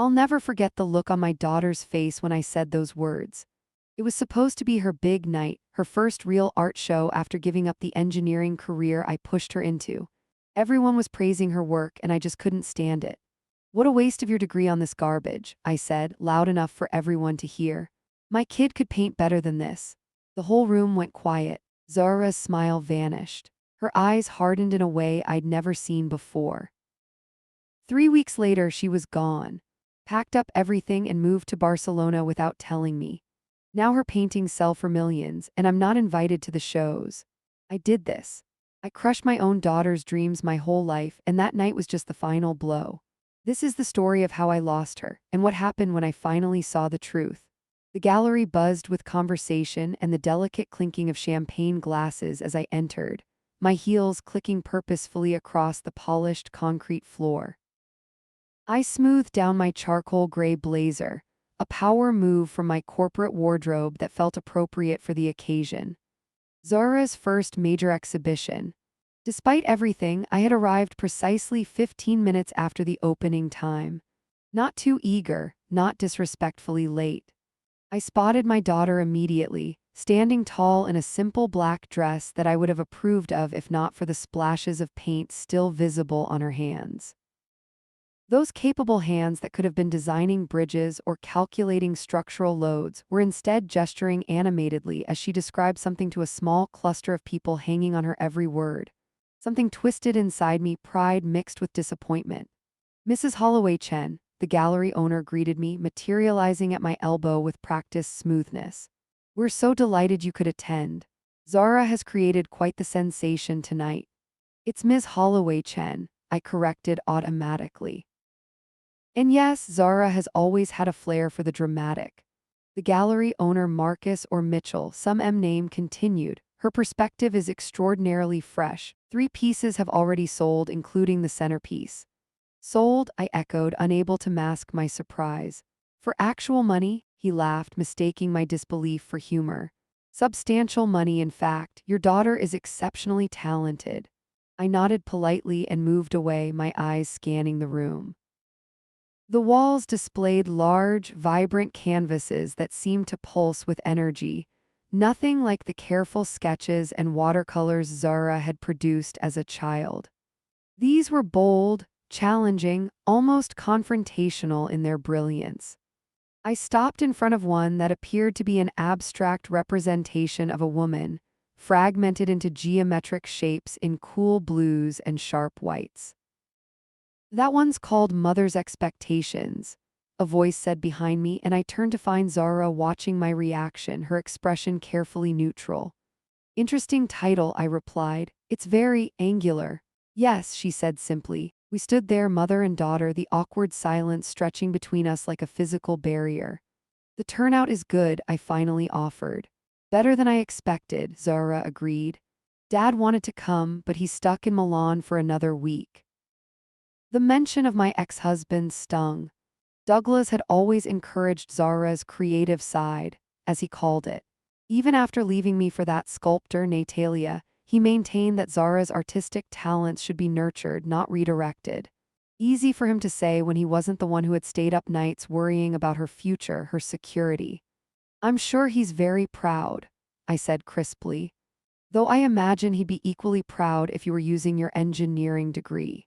I'll never forget the look on my daughter's face when I said those words. It was supposed to be her big night, her first real art show after giving up the engineering career I pushed her into. Everyone was praising her work, and I just couldn't stand it. "What a waste of your degree on this garbage," I said, loud enough for everyone to hear. "My kid could paint better than this." The whole room went quiet. Zara's smile vanished. Her eyes hardened in a way I'd never seen before. 3 weeks later, she was gone. Packed up everything and moved to Barcelona without telling me. Now her paintings sell for millions, and I'm not invited to the shows. I did this. I crushed my own daughter's dreams my whole life, and that night was just the final blow. This is the story of how I lost her, and what happened when I finally saw the truth. The gallery buzzed with conversation and the delicate clinking of champagne glasses as I entered, my heels clicking purposefully across the polished concrete floor. I smoothed down my charcoal gray blazer, a power move from my corporate wardrobe that felt appropriate for the occasion. Zara's first major exhibition. Despite everything, I had arrived precisely 15 minutes after the opening time. Not too eager, not disrespectfully late. I spotted my daughter immediately, standing tall in a simple black dress that I would have approved of if not for the splashes of paint still visible on her hands. Those capable hands that could have been designing bridges or calculating structural loads were instead gesturing animatedly as she described something to a small cluster of people hanging on her every word. Something twisted inside me, pride mixed with disappointment. "Mrs. Holloway Chen," the gallery owner greeted me, materializing at my elbow with practiced smoothness. "We're so delighted you could attend. Zara has created quite the sensation tonight." "It's Ms. Holloway Chen," I corrected automatically. And yes, Zara has always had a flair for the dramatic. The gallery owner, Marcus or Mitchell, some M name, continued. "Her perspective is extraordinarily fresh. 3 pieces have already sold, including the centerpiece." "Sold?" I echoed, unable to mask my surprise. "For actual money?" He laughed, mistaking my disbelief for humor. "Substantial money, in fact. Your daughter is exceptionally talented." I nodded politely and moved away, my eyes scanning the room. The walls displayed large, vibrant canvases that seemed to pulse with energy, nothing like the careful sketches and watercolors Zara had produced as a child. These were bold, challenging, almost confrontational in their brilliance. I stopped in front of one that appeared to be an abstract representation of a woman, fragmented into geometric shapes in cool blues and sharp whites. "That one's called Mother's Expectations," a voice said behind me, and I turned to find Zara watching my reaction, her expression carefully neutral. "Interesting title," I replied. "It's very angular." "Yes," she said simply. We stood there, mother and daughter, the awkward silence stretching between us like a physical barrier. "The turnout is good," I finally offered. "Better than I expected," Zara agreed. "Dad wanted to come, but he's stuck in Milan for another week." The mention of my ex-husband stung. Douglas had always encouraged Zara's creative side, as he called it. Even after leaving me for that sculptor, Natalia, he maintained that Zara's artistic talents should be nurtured, not redirected. Easy for him to say when he wasn't the one who had stayed up nights worrying about her future, her security. "I'm sure he's very proud," I said crisply. "Though I imagine he'd be equally proud if you were using your engineering degree."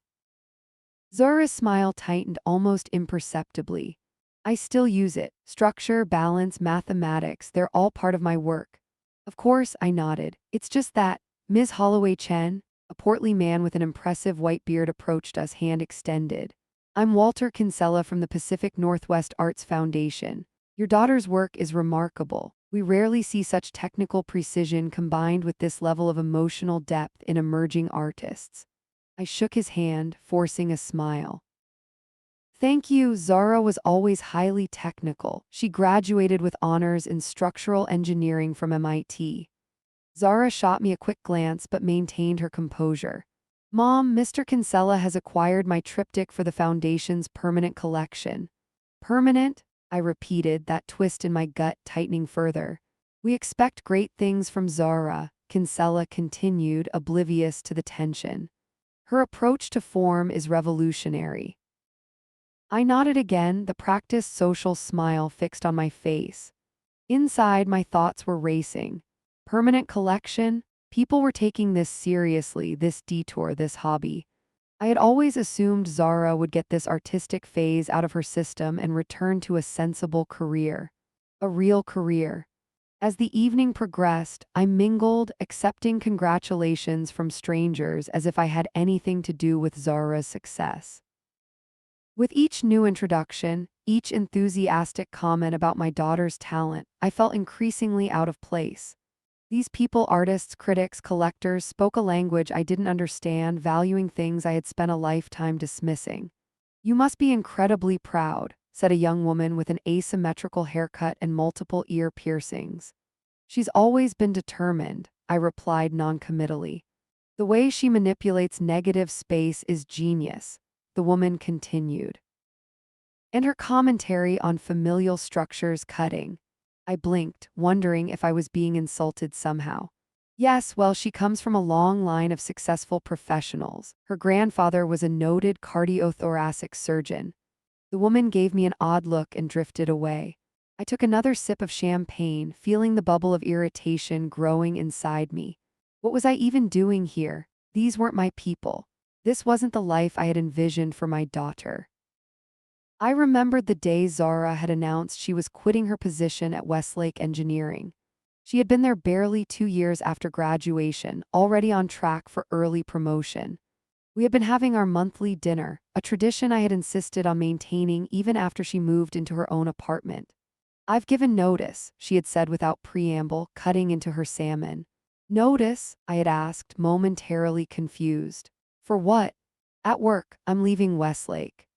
Zara's smile tightened almost imperceptibly. "I still use it. Structure, balance, mathematics, they're all part of my work." "Of course," I nodded. "It's just that Ms. Holloway Chen," a portly man with an impressive white beard, approached us, hand extended. "I'm Walter Kinsella from the Pacific Northwest Arts Foundation. Your daughter's work is remarkable. We rarely see such technical precision combined with this level of emotional depth in emerging artists." I shook his hand, forcing a smile. "Thank you." Zara was always highly technical. She graduated with honors in structural engineering from MIT. Zara shot me a quick glance but maintained her composure. "Mom, Mr. Kinsella has acquired my triptych for the Foundation's permanent collection." "Permanent?" I repeated, that twist in my gut tightening further. "We expect great things from Zara," Kinsella continued, oblivious to the tension. "Her approach to form is revolutionary." I nodded again, the practiced social smile fixed on my face. Inside, my thoughts were racing. Permanent collection? People were taking this seriously, this detour, this hobby. I had always assumed Zara would get this artistic phase out of her system and return to a sensible career. A real career. As the evening progressed, I mingled, accepting congratulations from strangers as if I had anything to do with Zara's success. With each new introduction, each enthusiastic comment about my daughter's talent, I felt increasingly out of place. These people, artists, critics, collectors, spoke a language I didn't understand, valuing things I had spent a lifetime dismissing. "You must be incredibly proud," said a young woman with an asymmetrical haircut and multiple ear piercings. "She's always been determined," I replied noncommittally. "The way she manipulates negative space is genius," the woman continued. And her commentary on familial structures cutting. I blinked, wondering if I was being insulted somehow. "Yes, well, she comes from a long line of successful professionals. Her grandfather was a noted cardiothoracic surgeon." The woman gave me an odd look and drifted away. I took another sip of champagne, feeling the bubble of irritation growing inside me. What was I even doing here? These weren't my people. This wasn't the life I had envisioned for my daughter. I remembered the day Zara had announced she was quitting her position at Westlake Engineering. She had been there barely 2 years after graduation, already on track for early promotion. We had been having our monthly dinner, a tradition I had insisted on maintaining even after she moved into her own apartment. "I've given notice," she had said without preamble, cutting into her salmon. "Notice?" I had asked, momentarily confused. "For what?" "At work, I'm leaving Westlake.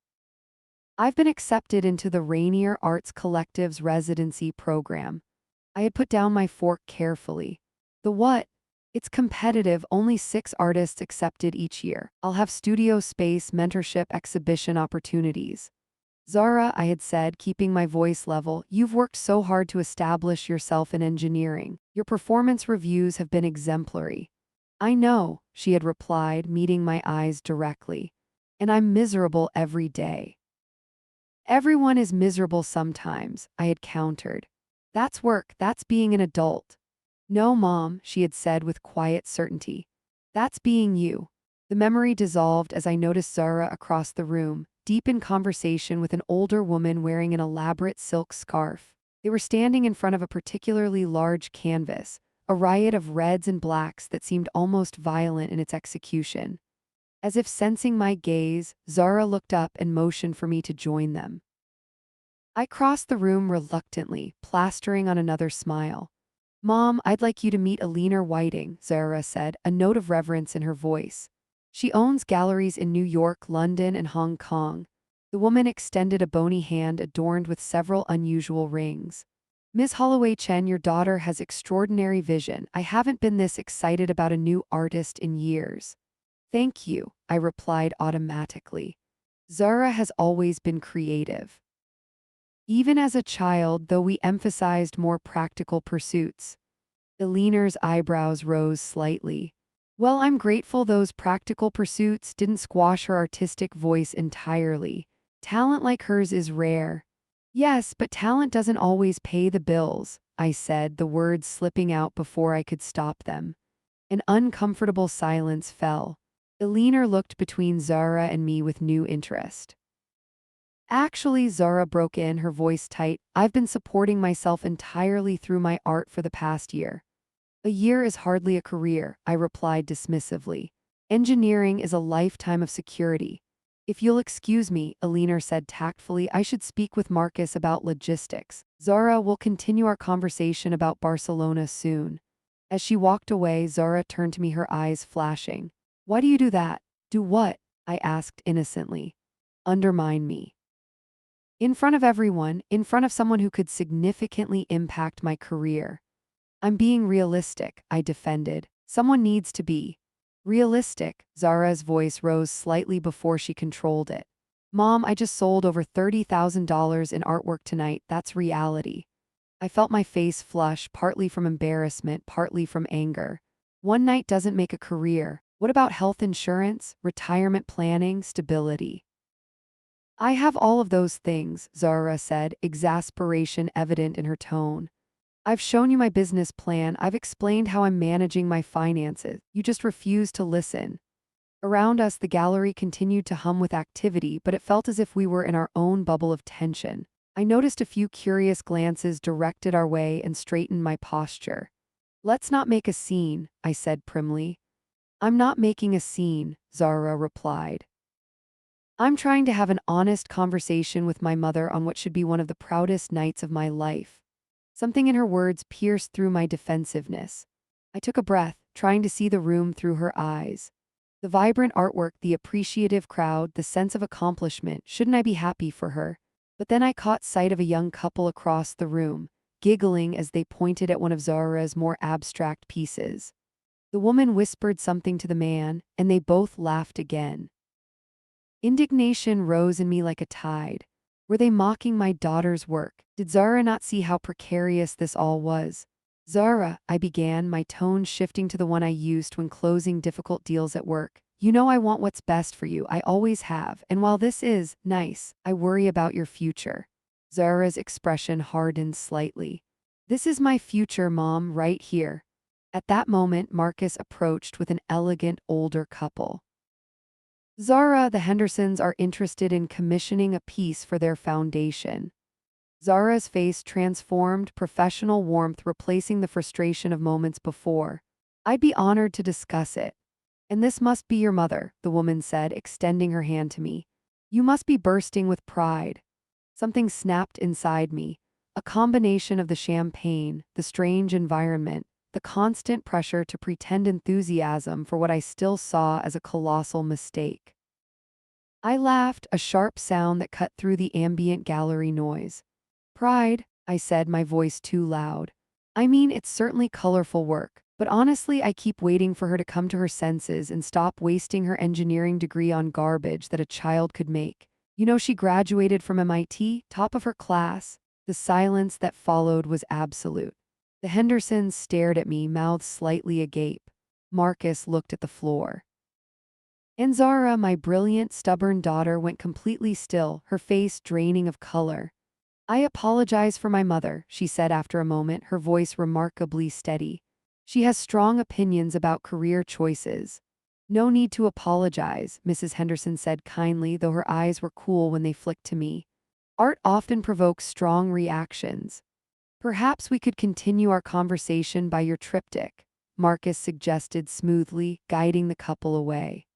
I've been accepted into the Rainier Arts Collective's residency program." I had put down my fork carefully. "The what?" "It's competitive, only 6 artists accepted each year. I'll have studio space, mentorship, exhibition opportunities." "Zara," I had said, keeping my voice level, "you've worked so hard to establish yourself in engineering. Your performance reviews have been exemplary." "I know," she had replied, meeting my eyes directly. "And I'm miserable every day." "Everyone is miserable sometimes," I had countered. "That's work, that's being an adult." "No, Mom," she had said with quiet certainty. "That's being you." The memory dissolved as I noticed Zara across the room, deep in conversation with an older woman wearing an elaborate silk scarf. They were standing in front of a particularly large canvas, a riot of reds and blacks that seemed almost violent in its execution. As if sensing my gaze, Zara looked up and motioned for me to join them. I crossed the room reluctantly, plastering on another smile. "Mom, I'd like you to meet Alina Whiting," Zara said, a note of reverence in her voice. "She owns galleries in New York, London, and Hong Kong." The woman extended a bony hand adorned with several unusual rings. "Miss Holloway Chen, your daughter has extraordinary vision. I haven't been this excited about a new artist in years." "Thank you," I replied automatically. Zara has always been creative. Even as a child, though we emphasized more practical pursuits. Eleanor's eyebrows rose slightly. "Well, I'm grateful those practical pursuits didn't squash her artistic voice entirely. Talent like hers is rare." "Yes, but talent doesn't always pay the bills," I said, the words slipping out before I could stop them. An uncomfortable silence fell. Eleanor looked between Zara and me with new interest. "Actually," Zara broke in, her voice tight, "I've been supporting myself entirely through my art for the past year." "A year is hardly a career," I replied dismissively. "Engineering is a lifetime of security." "If you'll excuse me," Eleanor said tactfully, "I should speak with Marcus about logistics. Zara, will continue our conversation about Barcelona soon." As she walked away, Zara turned to me, her eyes flashing. "Why do you do that?" "Do what?" I asked innocently. "Undermine me. In front of everyone, in front of someone who could significantly impact my career." "I'm being realistic," I defended. "Someone needs to be." "Realistic?" Zara's voice rose slightly before she controlled it. "Mom, I just sold over $30,000 in artwork tonight. That's reality." I felt my face flush, partly from embarrassment, partly from anger. One night doesn't make a career. What about health insurance, retirement planning, stability? I have all of those things, Zara said, exasperation evident in her tone. I've shown you my business plan. I've explained how I'm managing my finances. You just refuse to listen. Around us, the gallery continued to hum with activity, but it felt as if we were in our own bubble of tension. I noticed a few curious glances directed our way and straightened my posture. Let's not make a scene, I said primly. I'm not making a scene, Zara replied. I'm trying to have an honest conversation with my mother on what should be one of the proudest nights of my life. Something in her words pierced through my defensiveness. I took a breath, trying to see the room through her eyes. The vibrant artwork, the appreciative crowd, the sense of accomplishment, shouldn't I be happy for her? But then I caught sight of a young couple across the room, giggling as they pointed at one of Zara's more abstract pieces. The woman whispered something to the man, and they both laughed again. Indignation rose in me like a tide. Were they mocking my daughter's work? Did Zara not see how precarious this all was? Zara, I began, my tone shifting to the one I used when closing difficult deals at work. You know I want what's best for you, I always have, and while this is nice, I worry about your future. Zara's expression hardened slightly. This is my future, Mom, right here. At that moment, Marcus approached with an elegant older couple. Zara, the Hendersons are interested in commissioning a piece for their foundation. Zara's face transformed, professional warmth replacing the frustration of moments before. I'd be honored to discuss it. And this must be your mother, the woman said, extending her hand to me. You must be bursting with pride. Something snapped inside me. A combination of the champagne, the strange environment, the constant pressure to pretend enthusiasm for what I still saw as a colossal mistake. I laughed, a sharp sound that cut through the ambient gallery noise. Pride, I said, my voice too loud. I mean, it's certainly colorful work, but honestly, I keep waiting for her to come to her senses and stop wasting her engineering degree on garbage that a child could make. You know, she graduated from MIT, top of her class. The silence that followed was absolute. The Hendersons stared at me, mouths slightly agape. Marcus looked at the floor. And Zara, my brilliant, stubborn daughter, went completely still, her face draining of color. I apologize for my mother, she said after a moment, her voice remarkably steady. She has strong opinions about career choices. No need to apologize, Mrs. Henderson said kindly, though her eyes were cool when they flicked to me. Art often provokes strong reactions. Perhaps we could continue our conversation by your triptych, Marcus suggested smoothly, guiding the couple away.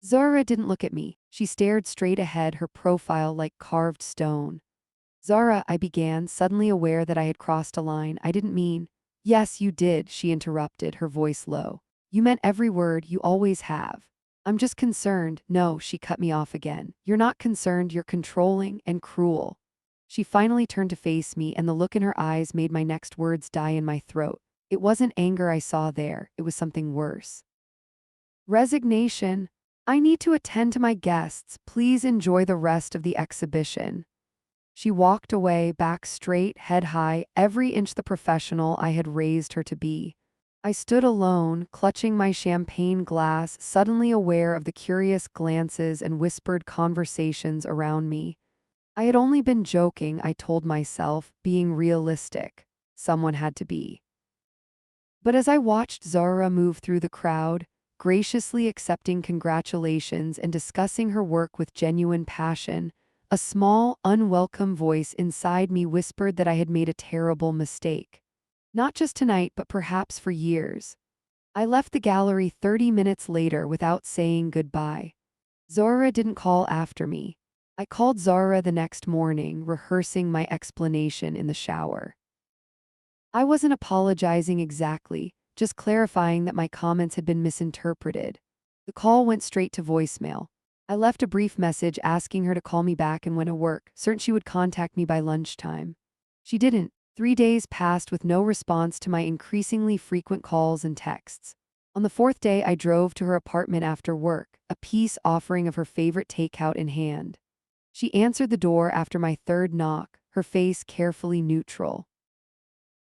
Zara didn't look at me. She stared straight ahead, her profile like carved stone. Zara, I began, suddenly aware that I had crossed a line. I didn't mean. Yes, you did, she interrupted, her voice low. You meant every word, you always have. I'm just concerned. No, she cut me off again. You're not concerned, you're controlling and cruel. She finally turned to face me, and the look in her eyes made my next words die in my throat. It wasn't anger I saw there, it was something worse. Resignation. I need to attend to my guests. Please enjoy the rest of the exhibition. She walked away, back straight, head high, every inch the professional I had raised her to be. I stood alone, clutching my champagne glass, suddenly aware of the curious glances and whispered conversations around me. I had only been joking, I told myself, being realistic. Someone had to be. But as I watched Zara move through the crowd, graciously accepting congratulations and discussing her work with genuine passion, a small, unwelcome voice inside me whispered that I had made a terrible mistake. Not just tonight, but perhaps for years. I left the gallery 30 minutes later without saying goodbye. Zara didn't call after me. I called Zara the next morning, rehearsing my explanation in the shower. I wasn't apologizing exactly, just clarifying that my comments had been misinterpreted. The call went straight to voicemail. I left a brief message asking her to call me back and went to work, certain she would contact me by lunchtime. She didn't. 3 days passed with no response to my increasingly frequent calls and texts. On the 4th day, I drove to her apartment after work, a peace offering of her favorite takeout in hand. She answered the door after my 3rd knock, her face carefully neutral.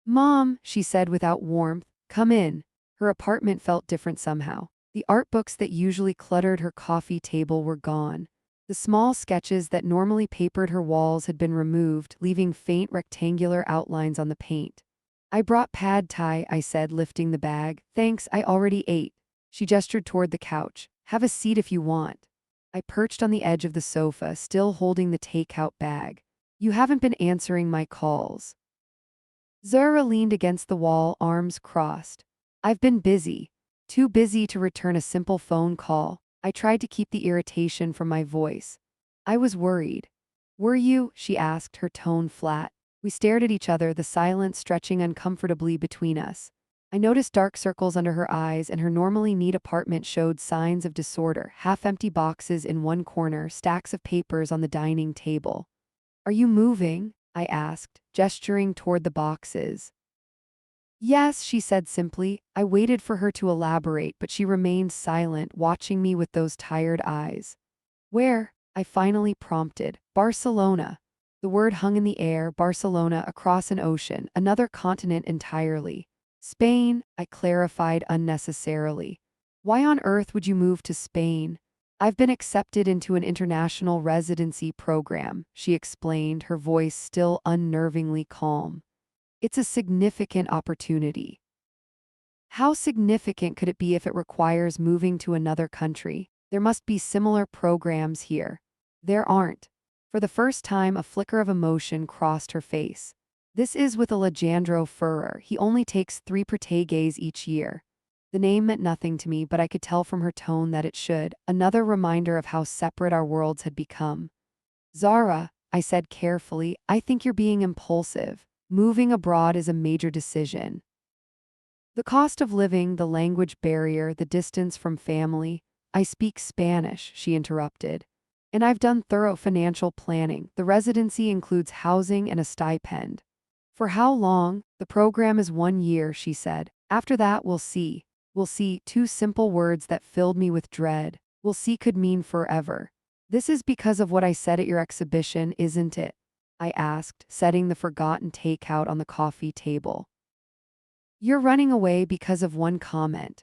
Mom, she said without warmth, come in. Her apartment felt different somehow. The art books that usually cluttered her coffee table were gone. The small sketches that normally papered her walls had been removed, leaving faint rectangular outlines on the paint. I brought pad thai, I said, lifting the bag. Thanks, I already ate. She gestured toward the couch. Have a seat if you want. I perched on the edge of the sofa, still holding the takeout bag. You haven't been answering my calls. Zara leaned against the wall, arms crossed. I've been busy. Too busy to return a simple phone call. I tried to keep the irritation from my voice. I was worried. Were you? She asked, her tone flat. We stared at each other, the silence stretching uncomfortably between us. I noticed dark circles under her eyes, and her normally neat apartment showed signs of disorder, half-empty boxes in one corner, stacks of papers on the dining table. Are you moving? I asked, gesturing toward the boxes. Yes, she said simply. I waited for her to elaborate, but she remained silent, watching me with those tired eyes. Where? I finally prompted. Barcelona. The word hung in the air, Barcelona, across an ocean, another continent entirely. Spain, I clarified unnecessarily. Why on earth would you move to Spain? I've been accepted into an international residency program, she explained, her voice still unnervingly calm. It's a significant opportunity. How significant could it be if it requires moving to another country? There must be similar programs here. There aren't. For the first time, a flicker of emotion crossed her face. This is with Alejandro Ferrer. He only takes 3 Pertegues each year. The name meant nothing to me, but I could tell from her tone that it should. Another reminder of how separate our worlds had become. Zara, I said carefully, I think you're being impulsive. Moving abroad is a major decision. The cost of living, the language barrier, the distance from family. I speak Spanish, she interrupted. And I've done thorough financial planning. The residency includes housing and a stipend. For how long? The program is 1 year, she said. After that, we'll see. We'll see, 2 simple words that filled me with dread. We'll see could mean forever. This is because of what I said at your exhibition, isn't it? I asked, setting the forgotten takeout on the coffee table. You're running away because of one comment.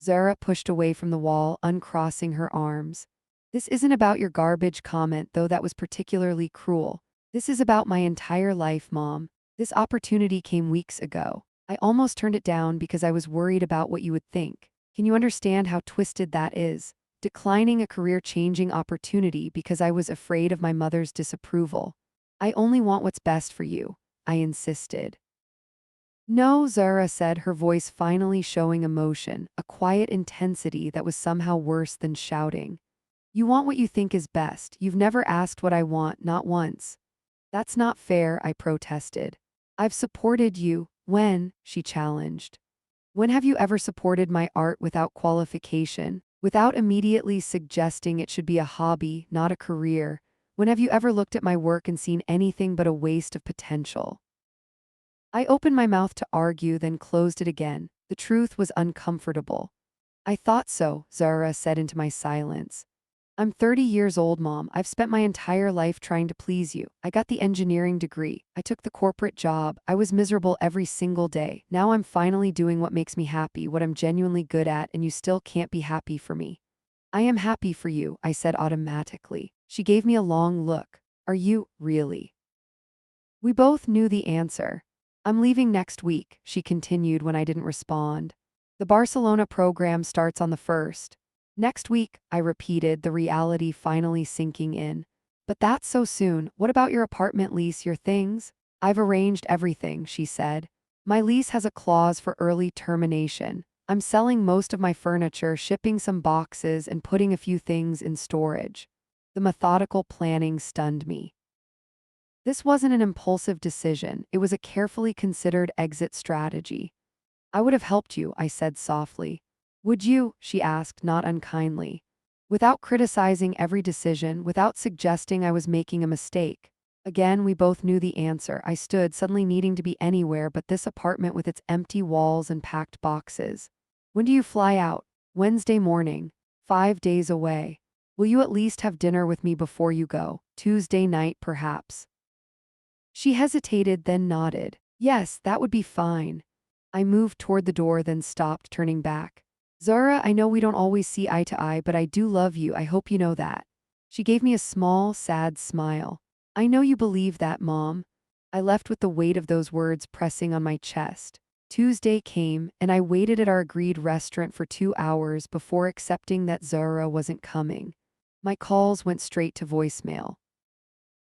Zara pushed away from the wall, uncrossing her arms. This isn't about your garbage comment, though that was particularly cruel. This is about my entire life, Mom. This opportunity came weeks ago. I almost turned it down because I was worried about what you would think. Can you understand how twisted that is? Declining a career-changing opportunity because I was afraid of my mother's disapproval. I only want what's best for you, I insisted. No, Zara said, her voice finally showing emotion, a quiet intensity that was somehow worse than shouting. You want what you think is best. You've never asked what I want, not once. That's not fair, I protested. I've supported you. When? She challenged. When have you ever supported my art without qualification? Without immediately suggesting it should be a hobby, not a career? When have you ever looked at my work and seen anything but a waste of potential? I opened my mouth to argue, then closed it again. The truth was uncomfortable. I thought so, Zara said into my silence. I'm 30 years old, Mom. I've spent my entire life trying to please you. I got the engineering degree. I took the corporate job. I was miserable every single day. Now I'm finally doing what makes me happy, what I'm genuinely good at, and you still can't be happy for me. I am happy for you, I said automatically. She gave me a long look. Are you, really? We both knew the answer. I'm leaving next week, she continued when I didn't respond. The Barcelona program starts on the 1st. Next week, I repeated, the reality finally sinking in. But that's so soon. What about your apartment lease, your things? I've arranged everything, she said. My lease has a clause for early termination. I'm selling most of my furniture, shipping some boxes, and putting a few things in storage. The methodical planning stunned me. This wasn't an impulsive decision. It was a carefully considered exit strategy. I would have helped you, I said softly. Would you? She asked, not unkindly. Without criticizing every decision, without suggesting I was making a mistake. Again, we both knew the answer. I stood, suddenly needing to be anywhere but this apartment with its empty walls and packed boxes. When do you fly out? Wednesday morning. 5 days away. Will you at least have dinner with me before you go? Tuesday night, perhaps. She hesitated, then nodded. Yes, that would be fine. I moved toward the door, then stopped, turning back. Zara, I know we don't always see eye to eye, but I do love you. I hope you know that. She gave me a small, sad smile. I know you believe that, Mom. I left with the weight of those words pressing on my chest. Tuesday came, and I waited at our agreed restaurant for 2 hours before accepting that Zara wasn't coming. My calls went straight to voicemail.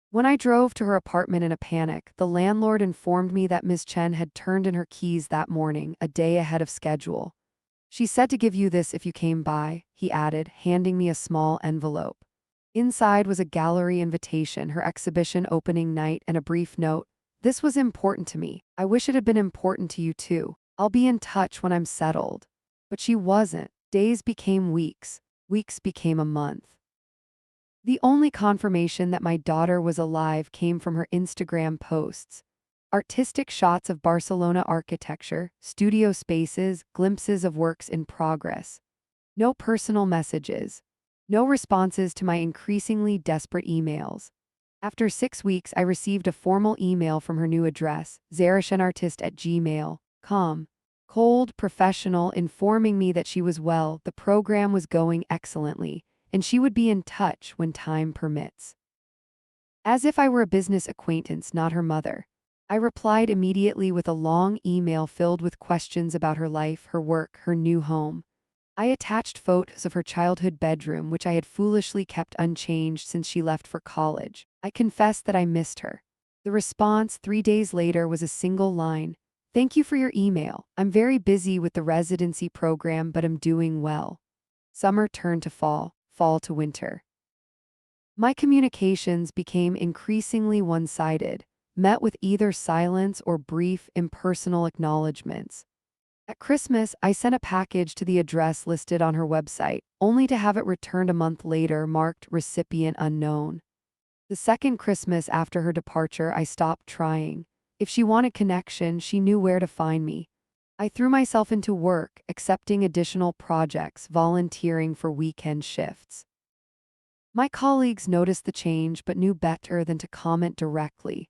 When I drove to her apartment in a panic, the landlord informed me that Ms. Chen had turned in her keys that morning, a day ahead of schedule. She said to give you this if you came by, he added, handing me a small envelope. Inside was a gallery invitation, her exhibition opening night, and a brief note. This was important to me. I wish it had been important to you too. I'll be in touch when I'm settled. But she wasn't. Days became weeks. Weeks became a month. The only confirmation that my daughter was alive came from her Instagram posts. Artistic shots of Barcelona architecture, studio spaces, glimpses of works in progress. No personal messages. No responses to my increasingly desperate emails. After 6 weeks, I received a formal email from her new address, zarashenartist@gmail.com. Cold, professional, informing me that she was well, the program was going excellently, and she would be in touch when time permits. As if I were a business acquaintance, not her mother. I replied immediately with a long email filled with questions about her life, her work, her new home. I attached photos of her childhood bedroom, which I had foolishly kept unchanged since she left for college. I confessed that I missed her. The response 3 days later was a single line. Thank you for your email. I'm very busy with the residency program, but I'm doing well. Summer turned to fall, fall to winter. My communications became increasingly one-sided, met with either silence or brief, impersonal acknowledgments. At Christmas, I sent a package to the address listed on her website, only to have it returned a month later marked recipient unknown. The second Christmas after her departure, I stopped trying. If she wanted connection, she knew where to find me. I threw myself into work, accepting additional projects, volunteering for weekend shifts. My colleagues noticed the change but knew better than to comment directly.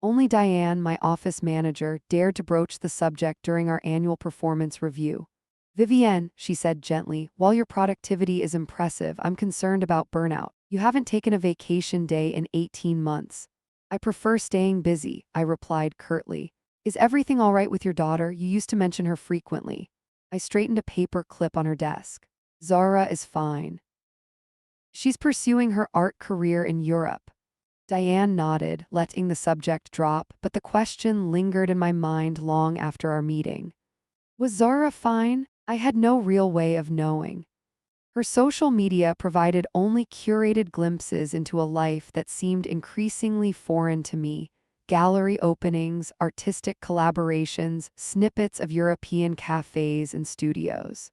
Only Diane, my office manager, dared to broach the subject during our annual performance review. Vivienne, she said gently, while your productivity is impressive, I'm concerned about burnout. You haven't taken a vacation day in 18 months. I prefer staying busy, I replied curtly. Is everything all right with your daughter? You used to mention her frequently. I straightened a paper clip on her desk. Zara is fine. She's pursuing her art career in Europe. Diane nodded, letting the subject drop, but the question lingered in my mind long after our meeting. Was Zara fine? I had no real way of knowing. Her social media provided only curated glimpses into a life that seemed increasingly foreign to me. Gallery openings, artistic collaborations, snippets of European cafes and studios.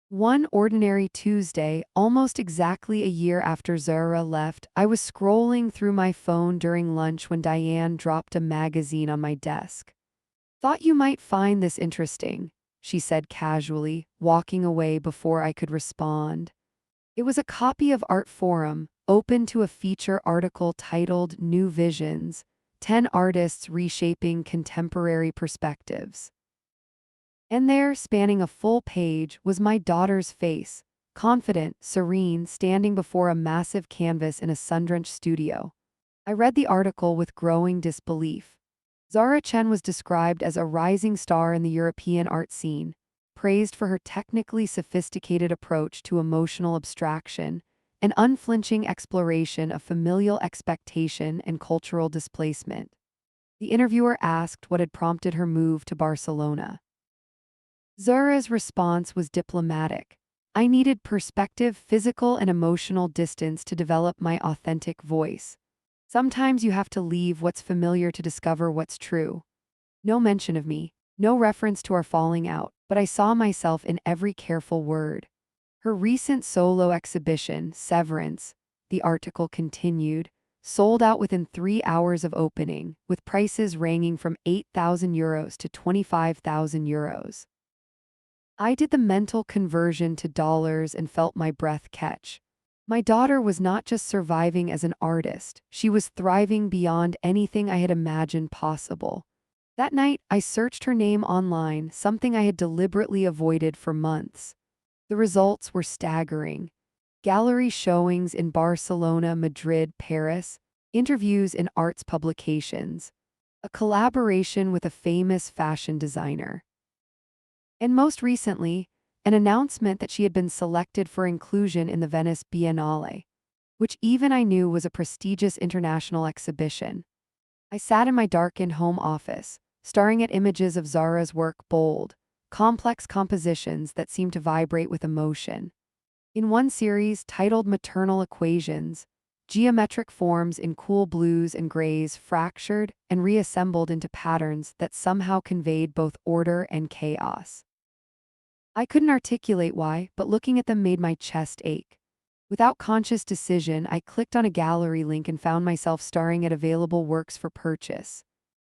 One ordinary Tuesday, almost exactly a year after Zara left, I was scrolling through my phone during lunch when Diane dropped a magazine on my desk. Thought you might find this interesting, she said casually, walking away before I could respond. It was a copy of Art Forum, open to a feature article titled New Visions, 10 Artists Reshaping Contemporary Perspectives. And there, spanning a full page, was my daughter's face, confident, serene, standing before a massive canvas in a sun-drenched studio. I read the article with growing disbelief. Zara Chen was described as a rising star in the European art scene, praised for her technically sophisticated approach to emotional abstraction, an unflinching exploration of familial expectation and cultural displacement. The interviewer asked what had prompted her move to Barcelona. Zara's response was diplomatic. I needed perspective, physical and emotional distance to develop my authentic voice. Sometimes you have to leave what's familiar to discover what's true. No mention of me, no reference to our falling out, but I saw myself in every careful word. Her recent solo exhibition, Severance, the article continued, sold out within 3 hours of opening, with prices ranging from €8,000 to €25,000. I did the mental conversion to dollars and felt my breath catch. My daughter was not just surviving as an artist, she was thriving beyond anything I had imagined possible. That night, I searched her name online, something I had deliberately avoided for months. The results were staggering. gallery showings in Barcelona, Madrid, Paris, interviews in arts publications, a collaboration with a famous fashion designer, and most recently, an announcement that she had been selected for inclusion in the Venice Biennale, which even I knew was a prestigious international exhibition. I sat in my darkened home office, staring at images of Zara's work, bold, complex compositions that seemed to vibrate with emotion. In one series titled Maternal Equations, geometric forms in cool blues and grays fractured and reassembled into patterns that somehow conveyed both order and chaos. I couldn't articulate why, but looking at them made my chest ache. Without conscious decision, I clicked on a gallery link and found myself staring at available works for purchase.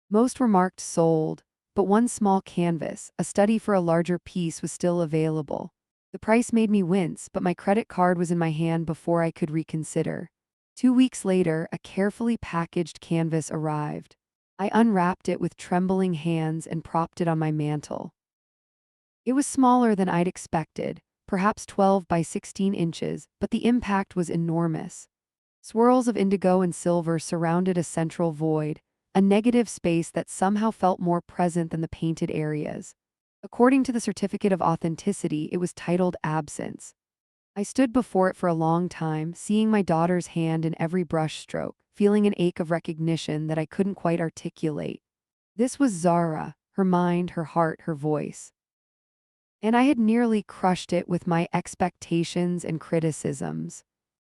Most were marked sold, but one small canvas, a study for a larger piece, was still available. The price made me wince, but my credit card was in my hand before I could reconsider. 2 weeks later, a carefully packaged canvas arrived. I unwrapped it with trembling hands and propped it on my mantel. It was smaller than I'd expected, perhaps 12 by 16 inches, but the impact was enormous. Swirls of indigo and silver surrounded a central void, a negative space that somehow felt more present than the painted areas. According to the certificate of authenticity, it was titled Absence. I stood before it for a long time, seeing my daughter's hand in every brushstroke, feeling an ache of recognition that I couldn't quite articulate. This was Zara, her mind, her heart, her voice. And I had nearly crushed it with my expectations and criticisms.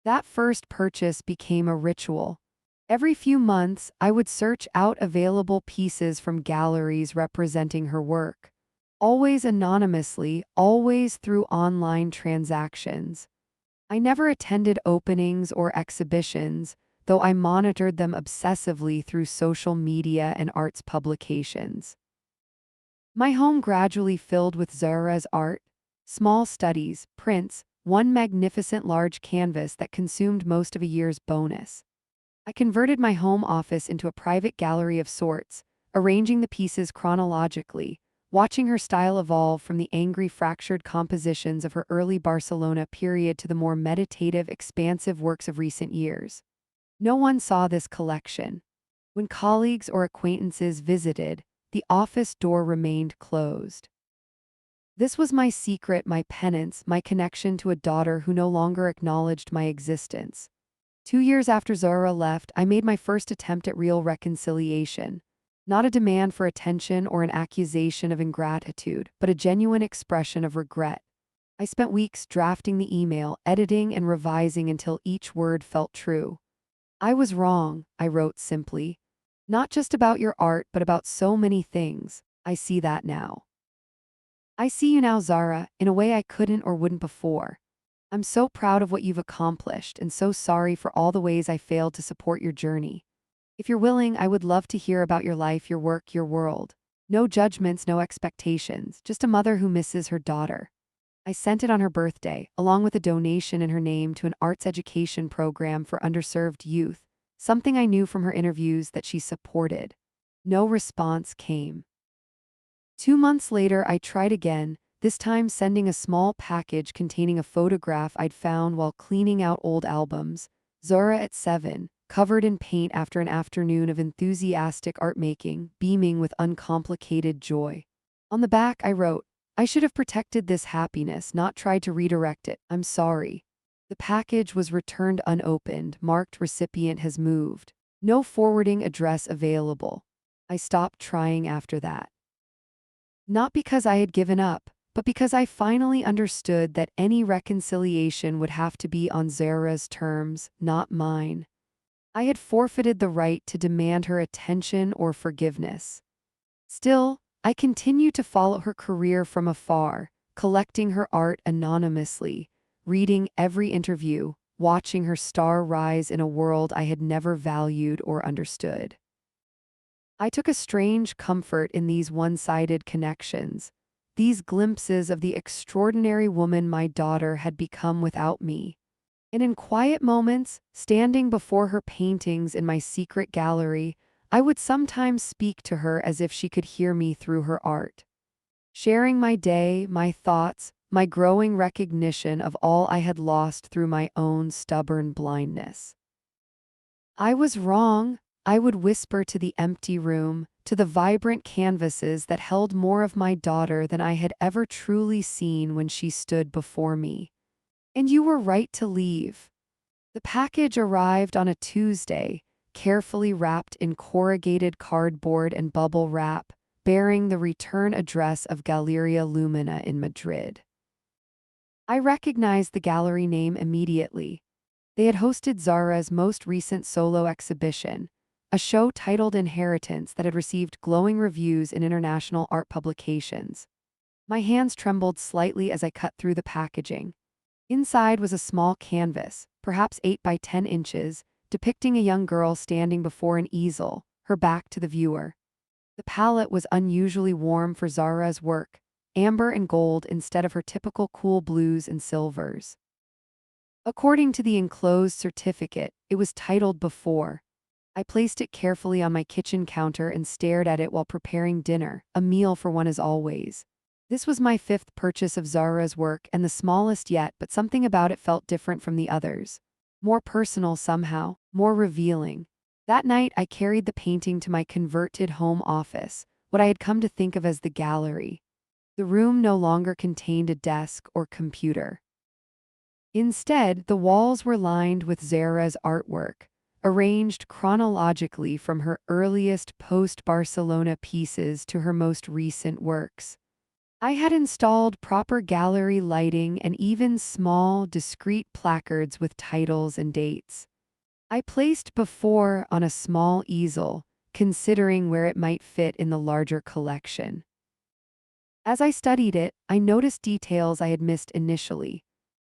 That first purchase became a ritual. Every few months, I would search out available pieces from galleries representing her work. Always anonymously, always through online transactions. I never attended openings or exhibitions, though I monitored them obsessively through social media and arts publications. My home gradually filled with Zara's art, small studies, prints, one magnificent large canvas that consumed most of a year's bonus. I converted my home office into a private gallery of sorts, arranging the pieces chronologically, watching her style evolve from the angry fractured compositions of her early Barcelona period to the more meditative, expansive works of recent years. No one saw this collection. When colleagues or acquaintances visited, the office door remained closed. This was my secret, my penance, my connection to a daughter who no longer acknowledged my existence. 2 years after Zara left, I made my first attempt at real reconciliation. Not a demand for attention or an accusation of ingratitude, but a genuine expression of regret. I spent weeks drafting the email, editing and revising until each word felt true. I was wrong, I wrote simply. Not just about your art, but about so many things. I see that now. I see you now, Zara, in a way I couldn't or wouldn't before. I'm so proud of what you've accomplished and so sorry for all the ways I failed to support your journey. If you're willing, I would love to hear about your life, your work, your world. No judgments, no expectations, just a mother who misses her daughter. I sent it on her birthday, along with a donation in her name to an arts education program for underserved youth, something I knew from her interviews that she supported. No response came. 2 months later, I tried again, this time sending a small package containing a photograph I'd found while cleaning out old albums. Zara at 7, covered in paint after an afternoon of enthusiastic art making, beaming with uncomplicated joy. On the back, I wrote, I should have protected this happiness, not tried to redirect it. I'm sorry. The package was returned unopened, marked recipient has moved. No forwarding address available. I stopped trying after that. Not because I had given up, but because I finally understood that any reconciliation would have to be on Zara's terms, not mine. I had forfeited the right to demand her attention or forgiveness. Still, I continued to follow her career from afar, collecting her art anonymously, reading every interview, watching her star rise in a world I had never valued or understood. I took a strange comfort in these one-sided connections, these glimpses of the extraordinary woman my daughter had become without me. And in quiet moments, standing before her paintings in my secret gallery, I would sometimes speak to her as if she could hear me through her art. Sharing my day, my thoughts, my growing recognition of all I had lost through my own stubborn blindness. I was wrong, I would whisper to the empty room, to the vibrant canvases that held more of my daughter than I had ever truly seen when she stood before me. And you were right to leave. The package arrived on a Tuesday, carefully wrapped in corrugated cardboard and bubble wrap, bearing the return address of Galleria Lumina in Madrid. I recognized the gallery name immediately. They had hosted Zara's most recent solo exhibition, a show titled Inheritance that had received glowing reviews in international art publications. My hands trembled slightly as I cut through the packaging. Inside was a small canvas, perhaps 8 by 10 inches, depicting a young girl standing before an easel, her back to the viewer. The palette was unusually warm for Zara's work, amber and gold instead of her typical cool blues and silvers. According to the enclosed certificate, it was titled Before. I placed it carefully on my kitchen counter and stared at it while preparing dinner, a meal for one as always. This was my 5th purchase of Zara's work and the smallest yet, but something about it felt different from the others. More personal somehow, more revealing. That night I carried the painting to my converted home office, what I had come to think of as the gallery. The room no longer contained a desk or computer. Instead, the walls were lined with Zara's artwork, arranged chronologically from her earliest post-Barcelona pieces to her most recent works. I had installed proper gallery lighting and even small, discreet placards with titles and dates. I placed Before on a small easel, considering where it might fit in the larger collection. As I studied it, I noticed details I had missed initially.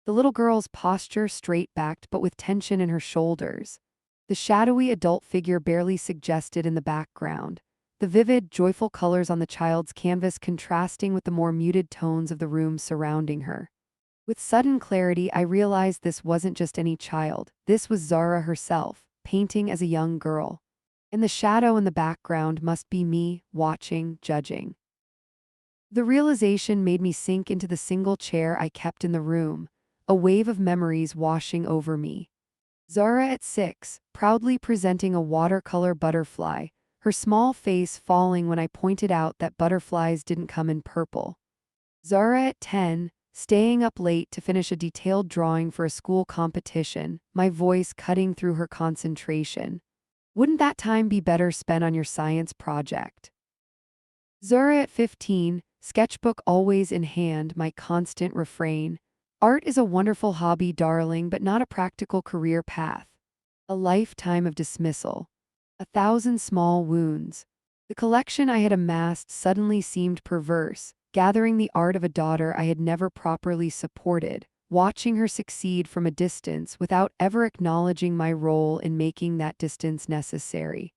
The little girl's posture straight-backed but with tension in her shoulders. The shadowy adult figure barely suggested in the background. The vivid, joyful colors on the child's canvas contrasting with the more muted tones of the room surrounding her. With sudden clarity, I realized this wasn't just any child. This was Zara herself, painting as a young girl. And the shadow in the background must be me, watching, judging. The realization made me sink into the single chair I kept in the room, a wave of memories washing over me. Zara at 6, proudly presenting a watercolor butterfly, her small face falling when I pointed out that butterflies didn't come in purple. Zara at 10, staying up late to finish a detailed drawing for a school competition, my voice cutting through her concentration. Wouldn't that time be better spent on your science project? Zara at 15, sketchbook always in hand, my constant refrain. Art is a wonderful hobby, darling, but not a practical career path. A lifetime of dismissal. 1,000 small wounds. The collection I had amassed suddenly seemed perverse, gathering the art of a daughter I had never properly supported, watching her succeed from a distance without ever acknowledging my role in making that distance necessary.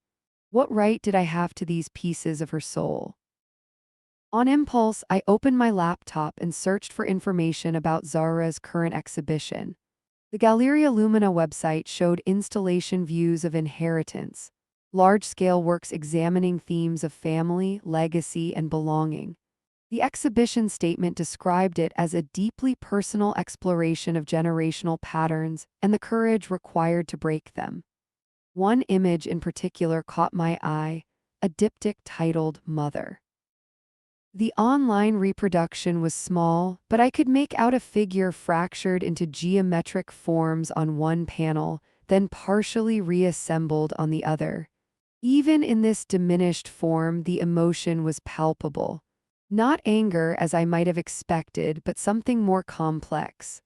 What right did I have to these pieces of her soul? On impulse, I opened my laptop and searched for information about Zara's current exhibition. The Galleria Lumina website showed installation views of Inheritance, large-scale works examining themes of family, legacy, and belonging. The exhibition statement described it as a deeply personal exploration of generational patterns and the courage required to break them. One image in particular caught my eye, a diptych titled Mother. The online reproduction was small, but I could make out a figure fractured into geometric forms on one panel, then partially reassembled on the other. Even in this diminished form, the emotion was palpable. Not anger, as I might have expected, but something more complex.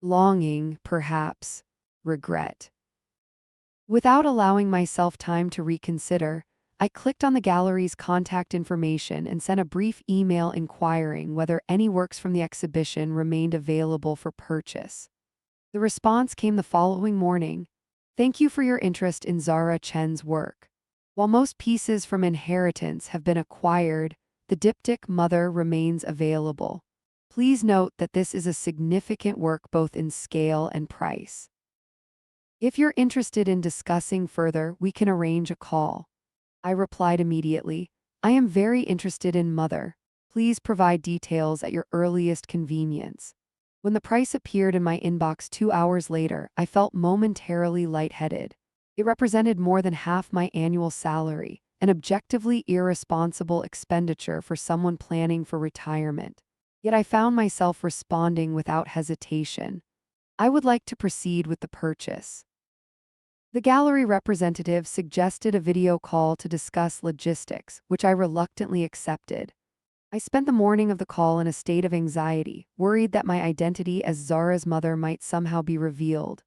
Longing, perhaps. Regret. Without allowing myself time to reconsider, I clicked on the gallery's contact information and sent a brief email inquiring whether any works from the exhibition remained available for purchase. The response came the following morning. Thank you for your interest in Zara Chen's work. While most pieces from Inheritance have been acquired, the diptych Mother remains available. Please note that this is a significant work both in scale and price. If you're interested in discussing further, we can arrange a call. I replied immediately. I am very interested in Mother. Please provide details at your earliest convenience. When the price appeared in my inbox 2 hours later, I felt momentarily lightheaded. It represented more than half my annual salary, an objectively irresponsible expenditure for someone planning for retirement. Yet I found myself responding without hesitation. I would like to proceed with the purchase. The gallery representative suggested a video call to discuss logistics, which I reluctantly accepted. I spent the morning of the call in a state of anxiety, worried that my identity as Zara's mother might somehow be revealed.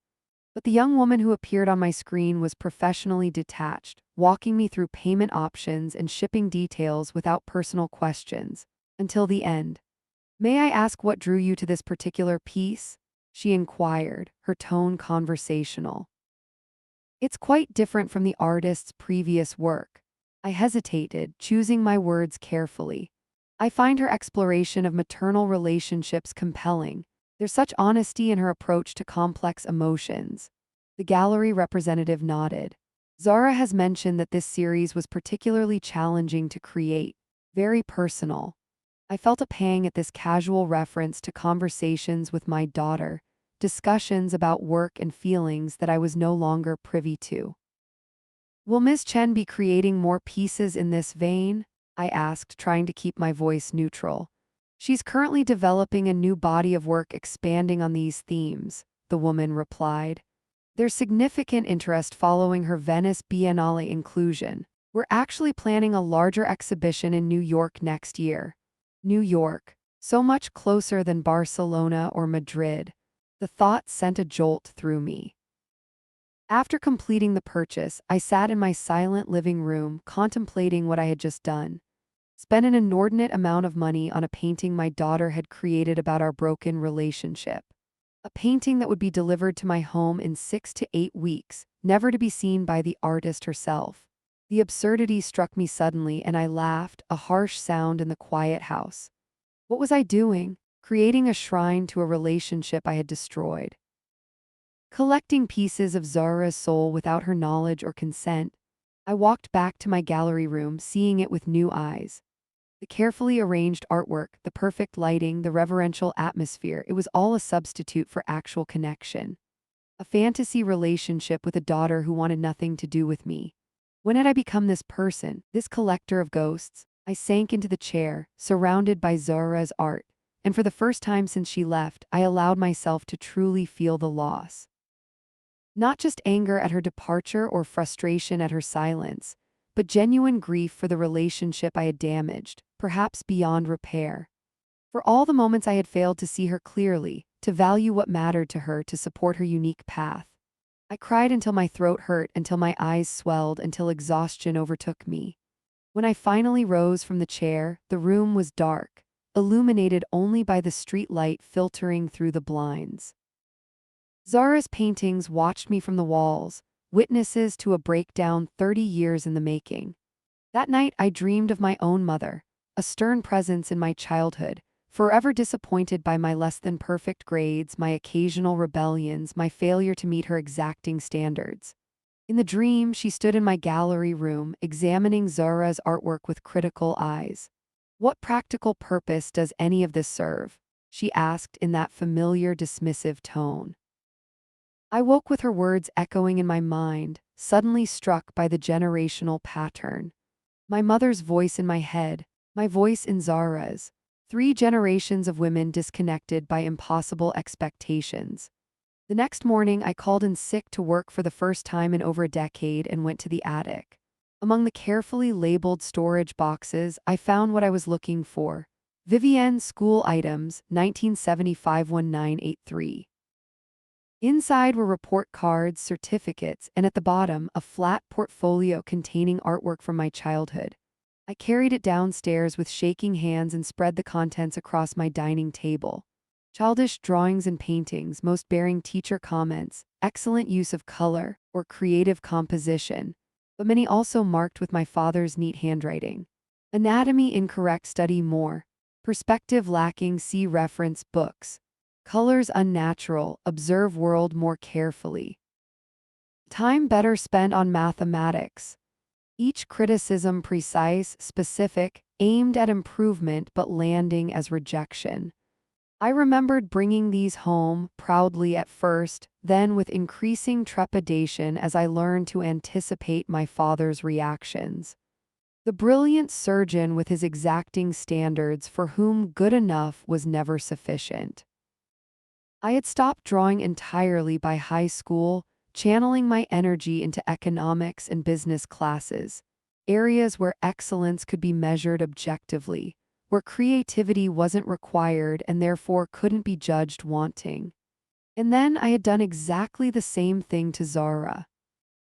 But the young woman who appeared on my screen was professionally detached, walking me through payment options and shipping details without personal questions. Until the end. "May I ask what drew you to this particular piece?" she inquired, her tone conversational. "It's quite different from the artist's previous work." I hesitated, choosing my words carefully. "I find her exploration of maternal relationships compelling. There's such honesty in her approach to complex emotions." The gallery representative nodded. "Zara has mentioned that this series was particularly challenging to create, very personal." I felt a pang at this casual reference to conversations with my daughter, discussions about work and feelings that I was no longer privy to. "Will Ms. Chen be creating more pieces in this vein?" I asked, trying to keep my voice neutral. "She's currently developing a new body of work expanding on these themes," the woman replied. "There's significant interest following her Venice Biennale inclusion. We're actually planning a larger exhibition in New York next year." New York, so much closer than Barcelona or Madrid. The thought sent a jolt through me. After completing the purchase, I sat in my silent living room contemplating what I had just done. Spent an inordinate amount of money on a painting my daughter had created about our broken relationship. A painting that would be delivered to my home in 6 to 8 weeks, never to be seen by the artist herself. The absurdity struck me suddenly and I laughed, a harsh sound in the quiet house. What was I doing? Creating a shrine to a relationship I had destroyed. Collecting pieces of Zara's soul without her knowledge or consent, I walked back to my gallery room, seeing it with new eyes. The carefully arranged artwork, the perfect lighting, the reverential atmosphere, it was all a substitute for actual connection. A fantasy relationship with a daughter who wanted nothing to do with me. When had I become this person, this collector of ghosts? I sank into the chair, surrounded by Zara's art, and for the first time since she left, I allowed myself to truly feel the loss. Not just anger at her departure or frustration at her silence, but genuine grief for the relationship I had damaged, perhaps beyond repair. For all the moments I had failed to see her clearly, to value what mattered to her, to support her unique path. I cried until my throat hurt, until my eyes swelled, until exhaustion overtook me. When I finally rose from the chair, the room was dark, illuminated only by the street light filtering through the blinds. Zara's paintings watched me from the walls, witnesses to a breakdown 30 years in the making. That night I dreamed of my own mother, a stern presence in my childhood, forever disappointed by my less-than-perfect grades, my occasional rebellions, my failure to meet her exacting standards. In the dream, she stood in my gallery room, examining Zara's artwork with critical eyes. "What practical purpose does any of this serve?" she asked in that familiar, dismissive tone. I woke with her words echoing in my mind, suddenly struck by the generational pattern. My mother's voice in my head, my voice in Zara's. 3 generations of women disconnected by impossible expectations. The next morning, I called in sick to work for the first time in over a decade and went to the attic. Among the carefully labeled storage boxes, I found what I was looking for. Vivienne School Items, 1975-1983. Inside were report cards, certificates, and at the bottom, a flat portfolio containing artwork from my childhood. I carried it downstairs with shaking hands and spread the contents across my dining table. Childish drawings and paintings, most bearing teacher comments, excellent use of color, or creative composition, but many also marked with my father's neat handwriting. Anatomy incorrect, study more. Perspective lacking, see reference books. Colors unnatural, observe world more carefully. Time better spent on mathematics. Each criticism precise, specific, aimed at improvement but landing as rejection. I remembered bringing these home, proudly at first, then with increasing trepidation as I learned to anticipate my father's reactions. The brilliant surgeon with his exacting standards for whom good enough was never sufficient. I had stopped drawing entirely by high school, channeling my energy into economics and business classes, areas where excellence could be measured objectively, where creativity wasn't required and therefore couldn't be judged wanting. And then I had done exactly the same thing to Zara.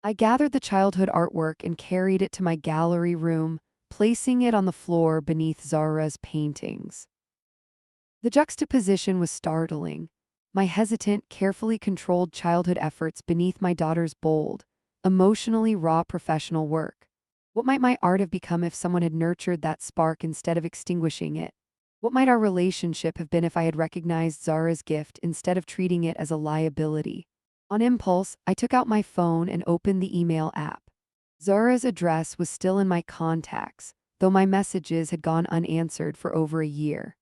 I gathered the childhood artwork and carried it to my gallery room, placing it on the floor beneath Zara's paintings. The juxtaposition was startling. My hesitant, carefully controlled childhood efforts beneath my daughter's bold, emotionally raw professional work. What might my art have become if someone had nurtured that spark instead of extinguishing it? What might our relationship have been if I had recognized Zara's gift instead of treating it as a liability? On impulse, I took out my phone and opened the email app. Zara's address was still in my contacts, though my messages had gone unanswered for over a year.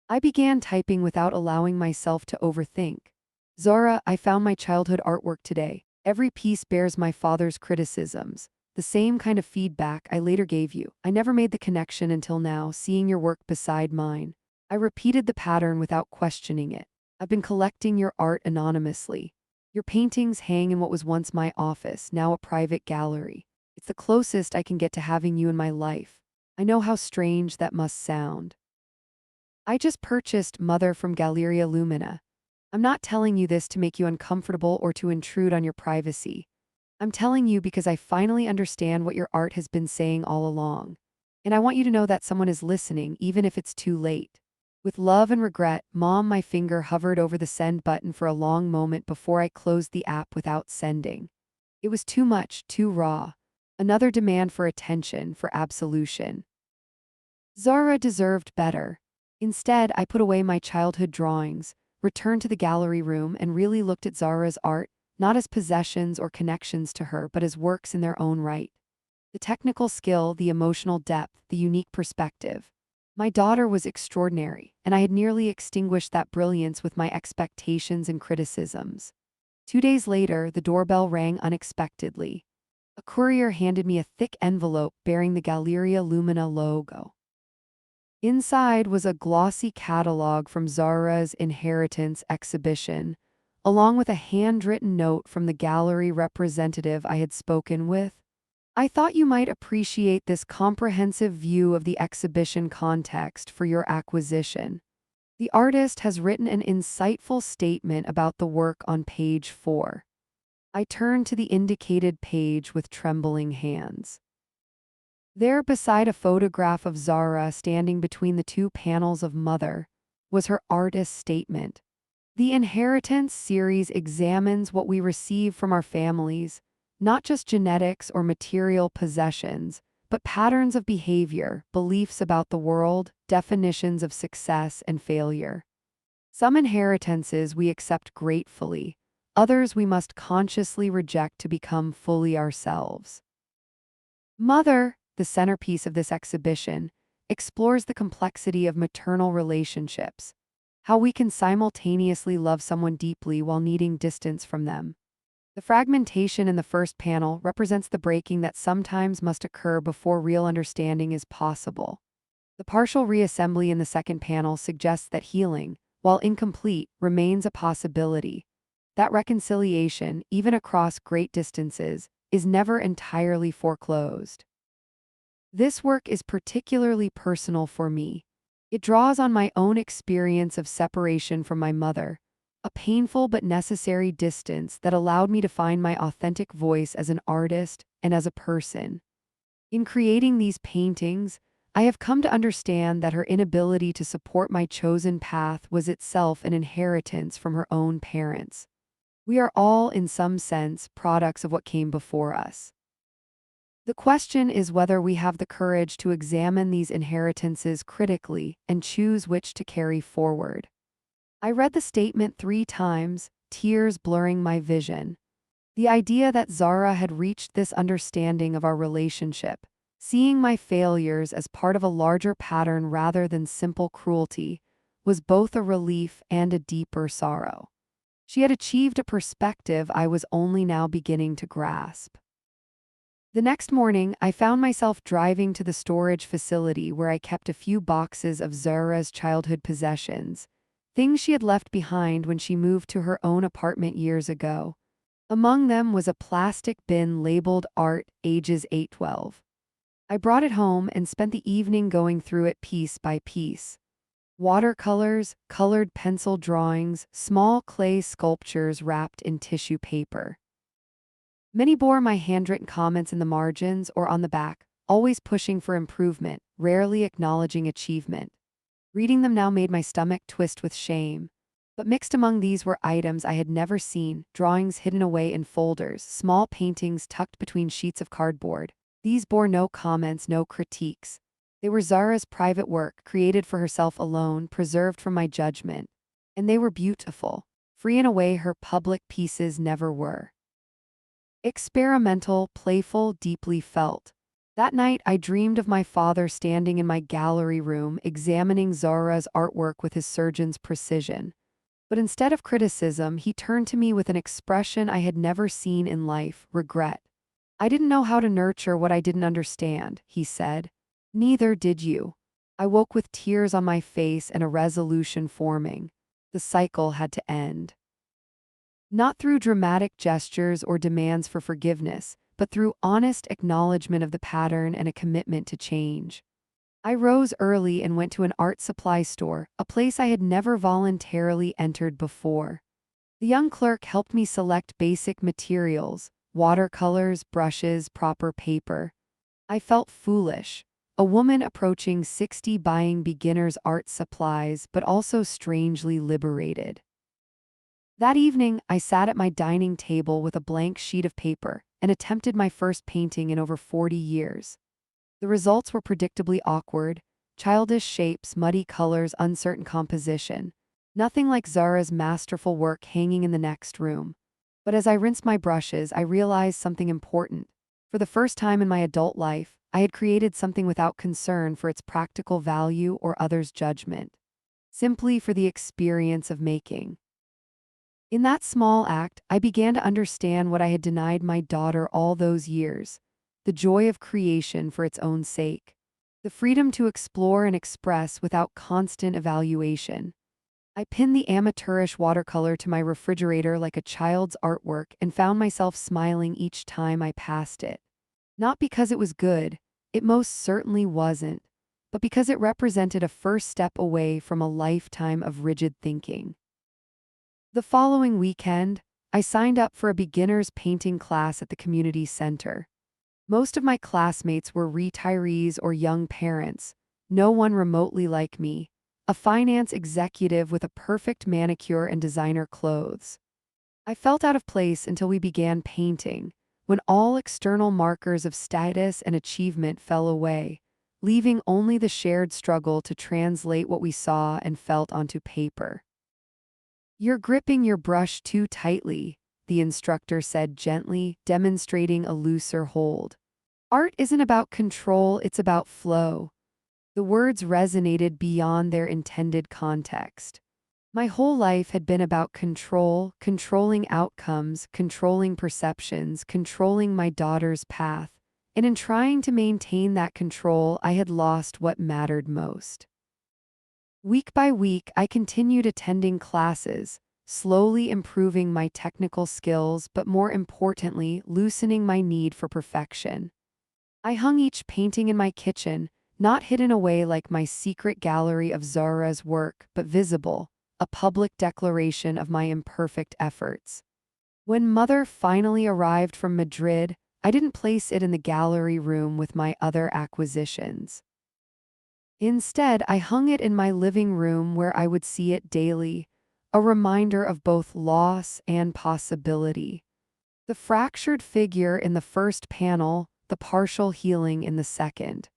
I began typing without allowing myself to overthink. Zara, I found my childhood artwork today. Every piece bears my father's criticisms, the same kind of feedback I later gave you. I never made the connection until now, seeing your work beside mine. I repeated the pattern without questioning it. I've been collecting your art anonymously. Your paintings hang in what was once my office, now a private gallery. It's the closest I can get to having you in my life. I know how strange that must sound. I just purchased Mother from Galleria Lumina. I'm not telling you this to make you uncomfortable or to intrude on your privacy. I'm telling you because I finally understand what your art has been saying all along. And I want you to know that someone is listening, even if it's too late. With love and regret, Mom, my finger hovered over the send button for a long moment before I closed the app without sending. It was too much, too raw. Another demand for attention, for absolution. Zara deserved better. Instead, I put away my childhood drawings, returned to the gallery room, and really looked at Zara's art, not as possessions or connections to her, but as works in their own right. The technical skill, the emotional depth, the unique perspective. My daughter was extraordinary, and I had nearly extinguished that brilliance with my expectations and criticisms. 2 days later, the doorbell rang unexpectedly. A courier handed me a thick envelope bearing the Galleria Lumina logo. Inside was a glossy catalog from Zara's Inheritance exhibition, along with a handwritten note from the gallery representative I had spoken with. I thought you might appreciate this comprehensive view of the exhibition context for your acquisition. The artist has written an insightful statement about the work on page 4. I turned to the indicated page with trembling hands. There, beside a photograph of Zara standing between the two panels of Mother, was her artist's statement. The Inheritance series examines what we receive from our families, not just genetics or material possessions, but patterns of behavior, beliefs about the world, definitions of success and failure. Some inheritances we accept gratefully, others we must consciously reject to become fully ourselves. Mother, the centerpiece of this exhibition, explores the complexity of maternal relationships, how we can simultaneously love someone deeply while needing distance from them. The fragmentation in the first panel represents the breaking that sometimes must occur before real understanding is possible. The partial reassembly in the second panel suggests that healing, while incomplete, remains a possibility. That reconciliation, even across great distances, is never entirely foreclosed. This work is particularly personal for me. It draws on my own experience of separation from my mother, a painful but necessary distance that allowed me to find my authentic voice as an artist and as a person. In creating these paintings, I have come to understand that her inability to support my chosen path was itself an inheritance from her own parents. We are all, in some sense, products of what came before us. The question is whether we have the courage to examine these inheritances critically and choose which to carry forward. I read the statement 3 times, tears blurring my vision. The idea that Zara had reached this understanding of our relationship, seeing my failures as part of a larger pattern rather than simple cruelty, was both a relief and a deeper sorrow. She had achieved a perspective I was only now beginning to grasp. The next morning, I found myself driving to the storage facility where I kept a few boxes of Zara's childhood possessions, things she had left behind when she moved to her own apartment years ago. Among them was a plastic bin labeled Art, ages 8-12. I brought it home and spent the evening going through it piece by piece. Watercolors, colored pencil drawings, small clay sculptures wrapped in tissue paper. Many bore my handwritten comments in the margins or on the back, always pushing for improvement, rarely acknowledging achievement. Reading them now made my stomach twist with shame. But mixed among these were items I had never seen, drawings hidden away in folders, small paintings tucked between sheets of cardboard. These bore no comments, no critiques. They were Zara's private work, created for herself alone, preserved from my judgment. And they were beautiful, free in a way her public pieces never were. Experimental, playful, deeply felt. That night, I dreamed of my father standing in my gallery room, examining Zara's artwork with his surgeon's precision. But instead of criticism, he turned to me with an expression I had never seen in life: regret. "I didn't know how to nurture what I didn't understand," he said. "Neither did you." I woke with tears on my face and a resolution forming. The cycle had to end. Not through dramatic gestures or demands for forgiveness, but through honest acknowledgement of the pattern and a commitment to change. I rose early and went to an art supply store, a place I had never voluntarily entered before. The young clerk helped me select basic materials: watercolors, brushes, proper paper. I felt foolish, a woman approaching 60 buying beginner's art supplies, but also strangely liberated. That evening, I sat at my dining table with a blank sheet of paper and attempted my first painting in over 40 years. The results were predictably awkward: childish shapes, muddy colors, uncertain composition. Nothing like Zara's masterful work hanging in the next room. But as I rinsed my brushes, I realized something important. For the first time in my adult life, I had created something without concern for its practical value or others' judgment. Simply for the experience of making. In that small act, I began to understand what I had denied my daughter all those years: the joy of creation for its own sake, the freedom to explore and express without constant evaluation. I pinned the amateurish watercolor to my refrigerator like a child's artwork and found myself smiling each time I passed it. Not because it was good, it most certainly wasn't, but because it represented a first step away from a lifetime of rigid thinking. The following weekend, I signed up for a beginner's painting class at the community center. Most of my classmates were retirees or young parents, no one remotely like me, a finance executive with a perfect manicure and designer clothes. I felt out of place until we began painting, when all external markers of status and achievement fell away, leaving only the shared struggle to translate what we saw and felt onto paper. "You're gripping your brush too tightly," the instructor said gently, demonstrating a looser hold. "Art isn't about control, it's about flow." The words resonated beyond their intended context. My whole life had been about control, controlling outcomes, controlling perceptions, controlling my daughter's path, and in trying to maintain that control, I had lost what mattered most. Week by week, I continued attending classes, slowly improving my technical skills, but more importantly, loosening my need for perfection. I hung each painting in my kitchen, not hidden away like my secret gallery of Zara's work, but visible, a public declaration of my imperfect efforts. When Mother finally arrived from Madrid, I didn't place it in the gallery room with my other acquisitions. Instead, I hung it in my living room where I would see it daily, a reminder of both loss and possibility. The fractured figure in the first panel, the partial healing in the second.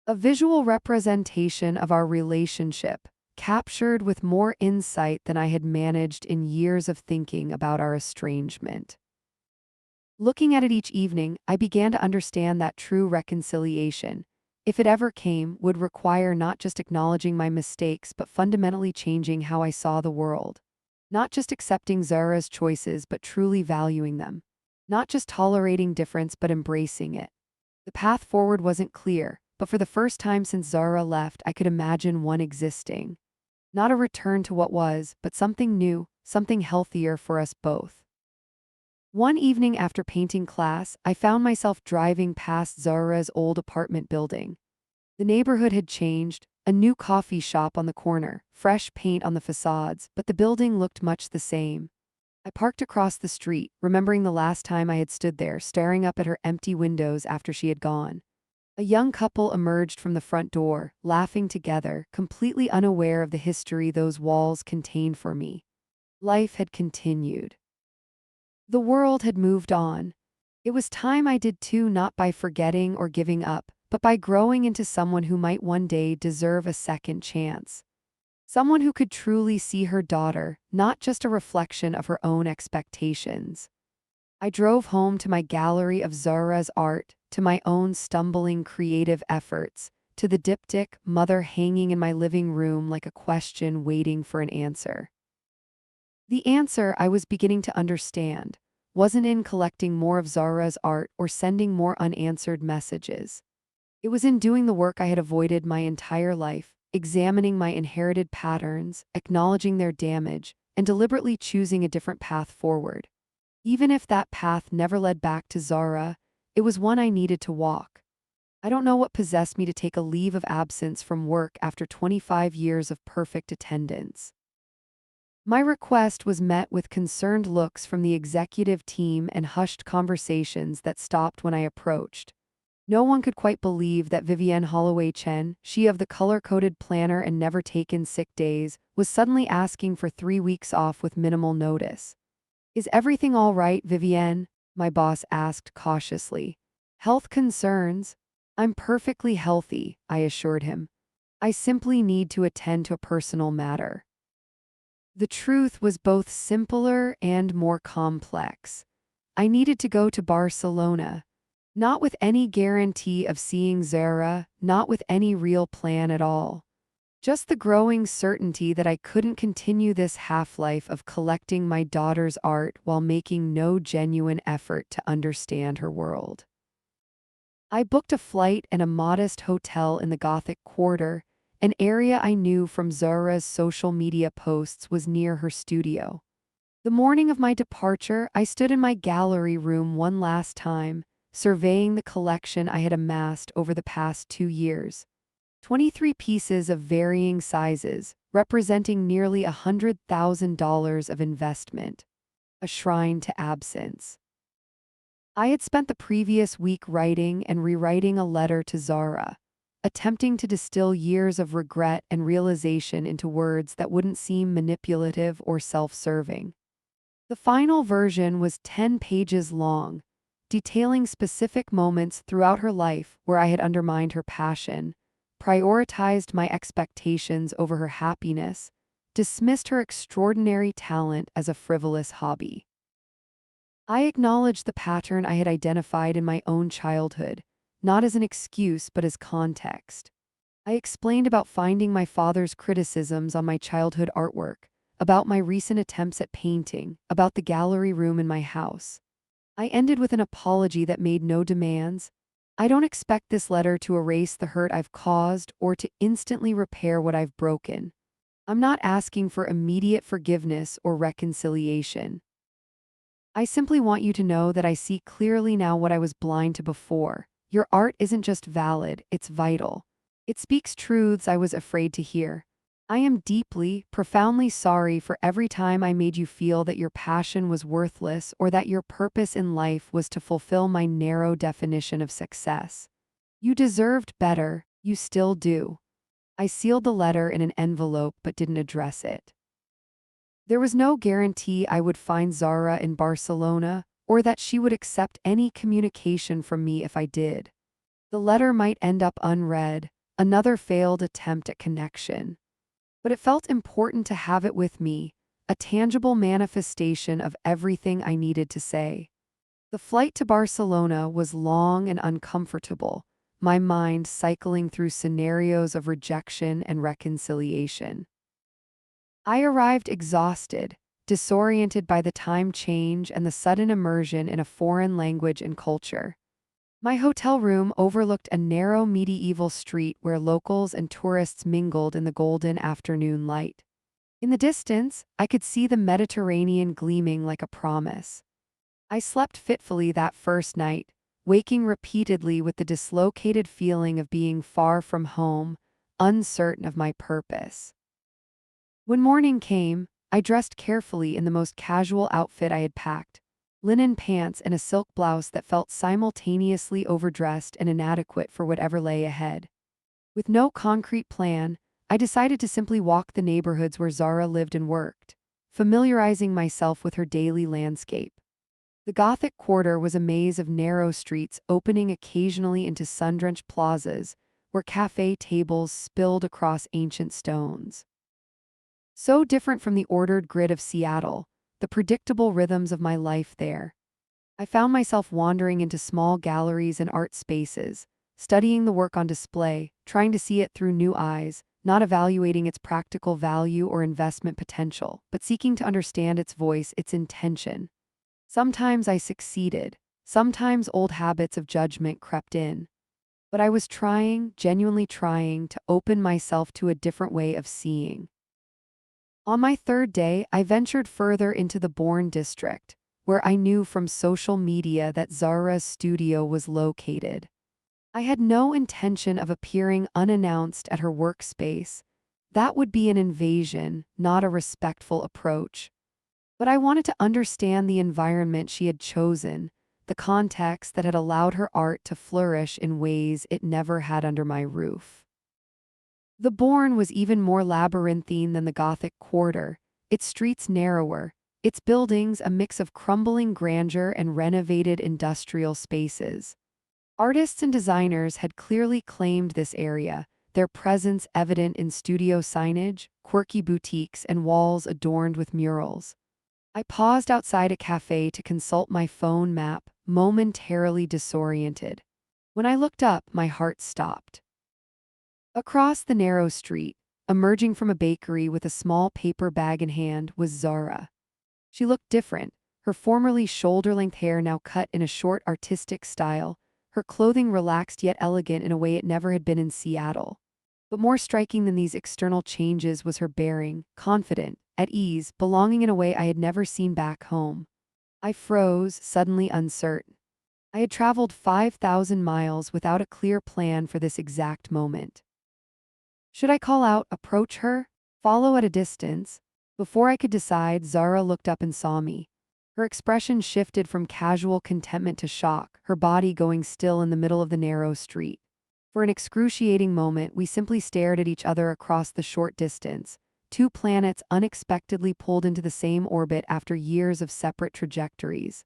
A visual representation of our relationship, captured with more insight than I had managed in years of thinking about our estrangement. Looking at it each evening, I began to understand that true reconciliation, if it ever came, would require not just acknowledging my mistakes but fundamentally changing how I saw the world. Not just accepting Zara's choices but truly valuing them. Not just tolerating difference but embracing it. The path forward wasn't clear, but for the first time since Zara left, I could imagine one existing. Not a return to what was, but something new, something healthier for us both. One evening after painting class, I found myself driving past Zara's old apartment building. The neighborhood had changed, a new coffee shop on the corner, fresh paint on the facades, but the building looked much the same. I parked across the street, remembering the last time I had stood there, staring up at her empty windows after she had gone. A young couple emerged from the front door, laughing together, completely unaware of the history those walls contained for me. Life had continued. The world had moved on. It was time I did too, not by forgetting or giving up, but by growing into someone who might one day deserve a second chance. Someone who could truly see her daughter, not just a reflection of her own expectations. I drove home to my gallery of Zara's art, to my own stumbling creative efforts, to the diptych mother hanging in my living room like a question waiting for an answer. The answer, I was beginning to understand, wasn't in collecting more of Zara's art or sending more unanswered messages. It was in doing the work I had avoided my entire life, examining my inherited patterns, acknowledging their damage, and deliberately choosing a different path forward. Even if that path never led back to Zara, it was one I needed to walk. I don't know what possessed me to take a leave of absence from work after 25 years of perfect attendance. My request was met with concerned looks from the executive team and hushed conversations that stopped when I approached. No one could quite believe that Vivienne Holloway Chen, she of the color-coded planner and never taken sick days, was suddenly asking for 3 weeks off with minimal notice. "Is everything all right, Vivienne?" my boss asked cautiously. "Health concerns?" "I'm perfectly healthy," I assured him. "I simply need to attend to a personal matter." The truth was both simpler and more complex. I needed to go to Barcelona. Not with any guarantee of seeing Zara, not with any real plan at all. Just the growing certainty that I couldn't continue this half-life of collecting my daughter's art while making no genuine effort to understand her world. I booked a flight and a modest hotel in the Gothic Quarter, an area I knew from Zara's social media posts was near her studio. The morning of my departure, I stood in my gallery room one last time, surveying the collection I had amassed over the past 2 years. 23 pieces of varying sizes, representing nearly $100,000 of investment. A shrine to absence. I had spent the previous week writing and rewriting a letter to Zara, attempting to distill years of regret and realization into words that wouldn't seem manipulative or self-serving. The final version was 10 pages long, detailing specific moments throughout her life where I had undermined her passion, prioritized my expectations over her happiness, dismissed her extraordinary talent as a frivolous hobby. I acknowledged the pattern I had identified in my own childhood, not as an excuse but as context. I explained about finding my father's criticisms on my childhood artwork, about my recent attempts at painting, about the gallery room in my house. I ended with an apology that made no demands. I don't expect this letter to erase the hurt I've caused or to instantly repair what I've broken. I'm not asking for immediate forgiveness or reconciliation. I simply want you to know that I see clearly now what I was blind to before. Your art isn't just valid, it's vital. It speaks truths I was afraid to hear. I am deeply, profoundly sorry for every time I made you feel that your passion was worthless or that your purpose in life was to fulfill my narrow definition of success. You deserved better, you still do. I sealed the letter in an envelope but didn't address it. There was no guarantee I would find Zara in Barcelona or that she would accept any communication from me if I did. The letter might end up unread, another failed attempt at connection. But it felt important to have it with me, a tangible manifestation of everything I needed to say. The flight to Barcelona was long and uncomfortable, my mind cycling through scenarios of rejection and reconciliation. I arrived exhausted, disoriented by the time change and the sudden immersion in a foreign language and culture. My hotel room overlooked a narrow medieval street where locals and tourists mingled in the golden afternoon light. In the distance, I could see the Mediterranean gleaming like a promise. I slept fitfully that first night, waking repeatedly with the dislocated feeling of being far from home, uncertain of my purpose. When morning came, I dressed carefully in the most casual outfit I had packed, linen pants and a silk blouse that felt simultaneously overdressed and inadequate for whatever lay ahead. With no concrete plan, I decided to simply walk the neighborhoods where Zara lived and worked, familiarizing myself with her daily landscape. The Gothic quarter was a maze of narrow streets opening occasionally into sun-drenched plazas where cafe tables spilled across ancient stones. So different from the ordered grid of Seattle, the predictable rhythms of my life there. I found myself wandering into small galleries and art spaces, studying the work on display, trying to see it through new eyes, not evaluating its practical value or investment potential, but seeking to understand its voice, its intention. Sometimes I succeeded, sometimes old habits of judgment crept in. But I was trying, genuinely trying, to open myself to a different way of seeing. On my third day, I ventured further into the Bourne district, where I knew from social media that Zara's studio was located. I had no intention of appearing unannounced at her workspace. That would be an invasion, not a respectful approach. But I wanted to understand the environment she had chosen, the context that had allowed her art to flourish in ways it never had under my roof. The Bourne was even more labyrinthine than the Gothic quarter, its streets narrower, its buildings a mix of crumbling grandeur and renovated industrial spaces. Artists and designers had clearly claimed this area, their presence evident in studio signage, quirky boutiques, and walls adorned with murals. I paused outside a cafe to consult my phone map, momentarily disoriented. When I looked up, my heart stopped. Across the narrow street, emerging from a bakery with a small paper bag in hand, was Zara. She looked different, her formerly shoulder-length hair now cut in a short artistic style, her clothing relaxed yet elegant in a way it never had been in Seattle. But more striking than these external changes was her bearing, confident, at ease, belonging in a way I had never seen back home. I froze, suddenly uncertain. I had traveled 5,000 miles without a clear plan for this exact moment. Should I call out, approach her, follow at a distance? Before I could decide, Zara looked up and saw me. Her expression shifted from casual contentment to shock, her body going still in the middle of the narrow street. For an excruciating moment, we simply stared at each other across the short distance, two planets unexpectedly pulled into the same orbit after years of separate trajectories.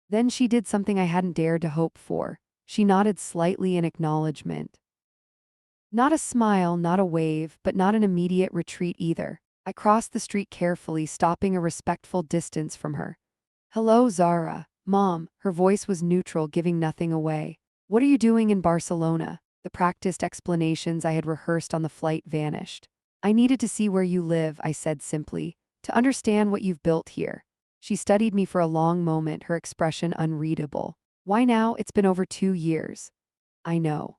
Then she did something I hadn't dared to hope for. She nodded slightly in acknowledgement. Not a smile, not a wave, but not an immediate retreat either. I crossed the street carefully, stopping a respectful distance from her. "Hello, Zara." "Mom." Her voice was neutral, giving nothing away. "What are you doing in Barcelona?" The practiced explanations I had rehearsed on the flight vanished. "I needed to see where you live," I said simply, "to understand what you've built here." She studied me for a long moment, her expression unreadable. "Why now? It's been over 2 years." "I know.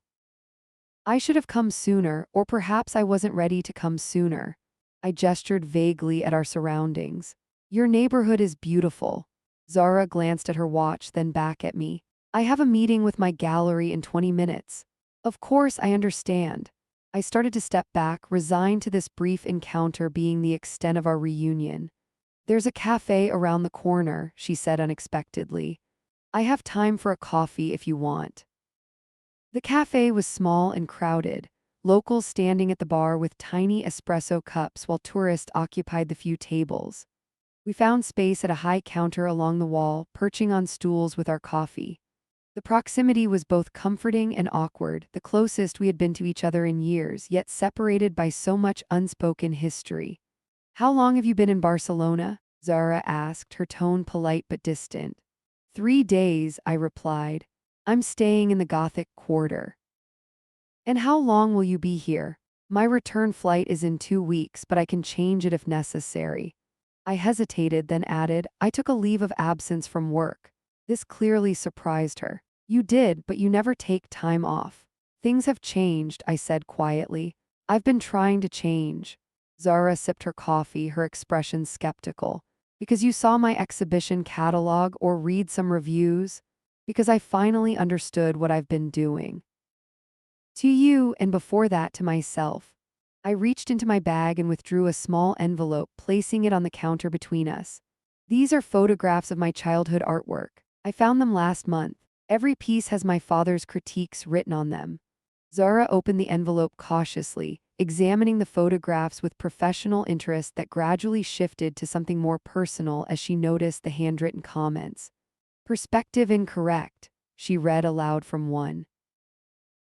I should have come sooner, or perhaps I wasn't ready to come sooner." I gestured vaguely at our surroundings. "Your neighborhood is beautiful." Zara glanced at her watch, then back at me. "I have a meeting with my gallery in 20 minutes. "Of course, I understand." I started to step back, resigned to this brief encounter being the extent of our reunion. "There's a cafe around the corner," she said unexpectedly. "I have time for a coffee if you want." The cafe was small and crowded, locals standing at the bar with tiny espresso cups while tourists occupied the few tables. We found space at a high counter along the wall, perching on stools with our coffee. The proximity was both comforting and awkward, the closest we had been to each other in years, yet separated by so much unspoken history. "How long have you been in Barcelona?" Zara asked, her tone polite but distant. 3 days, I replied. I'm staying in the Gothic Quarter. And how long will you be here? My return flight is in 2 weeks, but I can change it if necessary. I hesitated, then added, I took a leave of absence from work. This clearly surprised her. You did, but you never take time off. Things have changed, I said quietly. I've been trying to change. Zara sipped her coffee, her expression skeptical. Because you saw my exhibition catalog or read some reviews? Because I finally understood what I've been doing. To you, and before that to myself. I reached into my bag and withdrew a small envelope, placing it on the counter between us. These are photographs of my childhood artwork. I found them last month. Every piece has my father's critiques written on them. Zara opened the envelope cautiously, examining the photographs with professional interest that gradually shifted to something more personal as she noticed the handwritten comments. Perspective incorrect, she read aloud from one.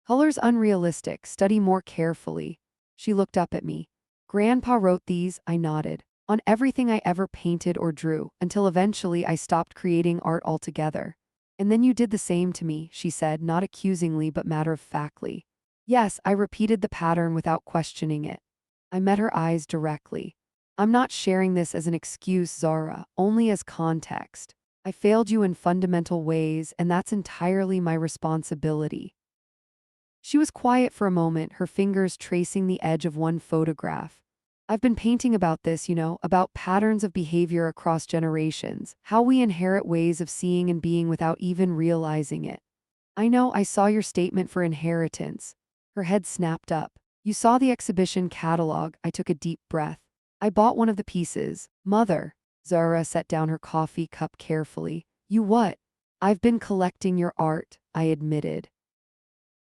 Colors unrealistic, study more carefully. She looked up at me. Grandpa wrote these, I nodded, on everything I ever painted or drew, until eventually I stopped creating art altogether. And then you did the same to me, she said, not accusingly but matter-of-factly. Yes, I repeated the pattern without questioning it. I met her eyes directly. I'm not sharing this as an excuse, Zara, only as context. I failed you in fundamental ways, and that's entirely my responsibility. She was quiet for a moment, her fingers tracing the edge of one photograph. I've been painting about this, about patterns of behavior across generations, how we inherit ways of seeing and being without even realizing it. I know, I saw your statement for inheritance. Her head snapped up. You saw the exhibition catalog. I took a deep breath. I bought one of the pieces. Mother. Zara set down her coffee cup carefully. You what? I've been collecting your art, I admitted.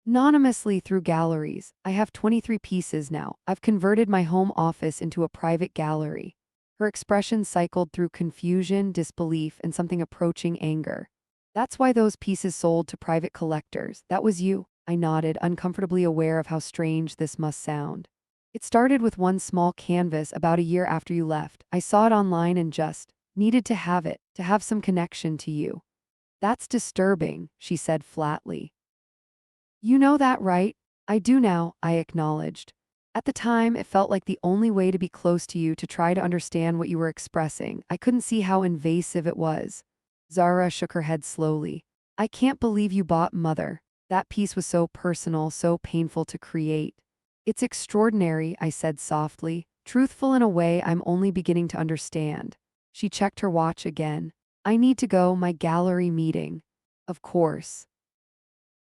Anonymously through galleries. I have 23 pieces now. I've converted my home office into a private gallery. Her expression cycled through confusion, disbelief, and something approaching anger. That's why those pieces sold to private collectors. That was you. I nodded, uncomfortably aware of how strange this must sound. It started with one small canvas about a year after you left. I saw it online and just needed to have it, to have some connection to you. That's disturbing, she said flatly. You know that, right? I do now, I acknowledged. At the time, it felt like the only way to be close to you, to try to understand what you were expressing. I couldn't see how invasive it was. Zara shook her head slowly. I can't believe you bought Mother. That piece was so personal, so painful to create. It's extraordinary, I said softly, truthful in a way I'm only beginning to understand. She checked her watch again. I need to go, my gallery meeting. Of course.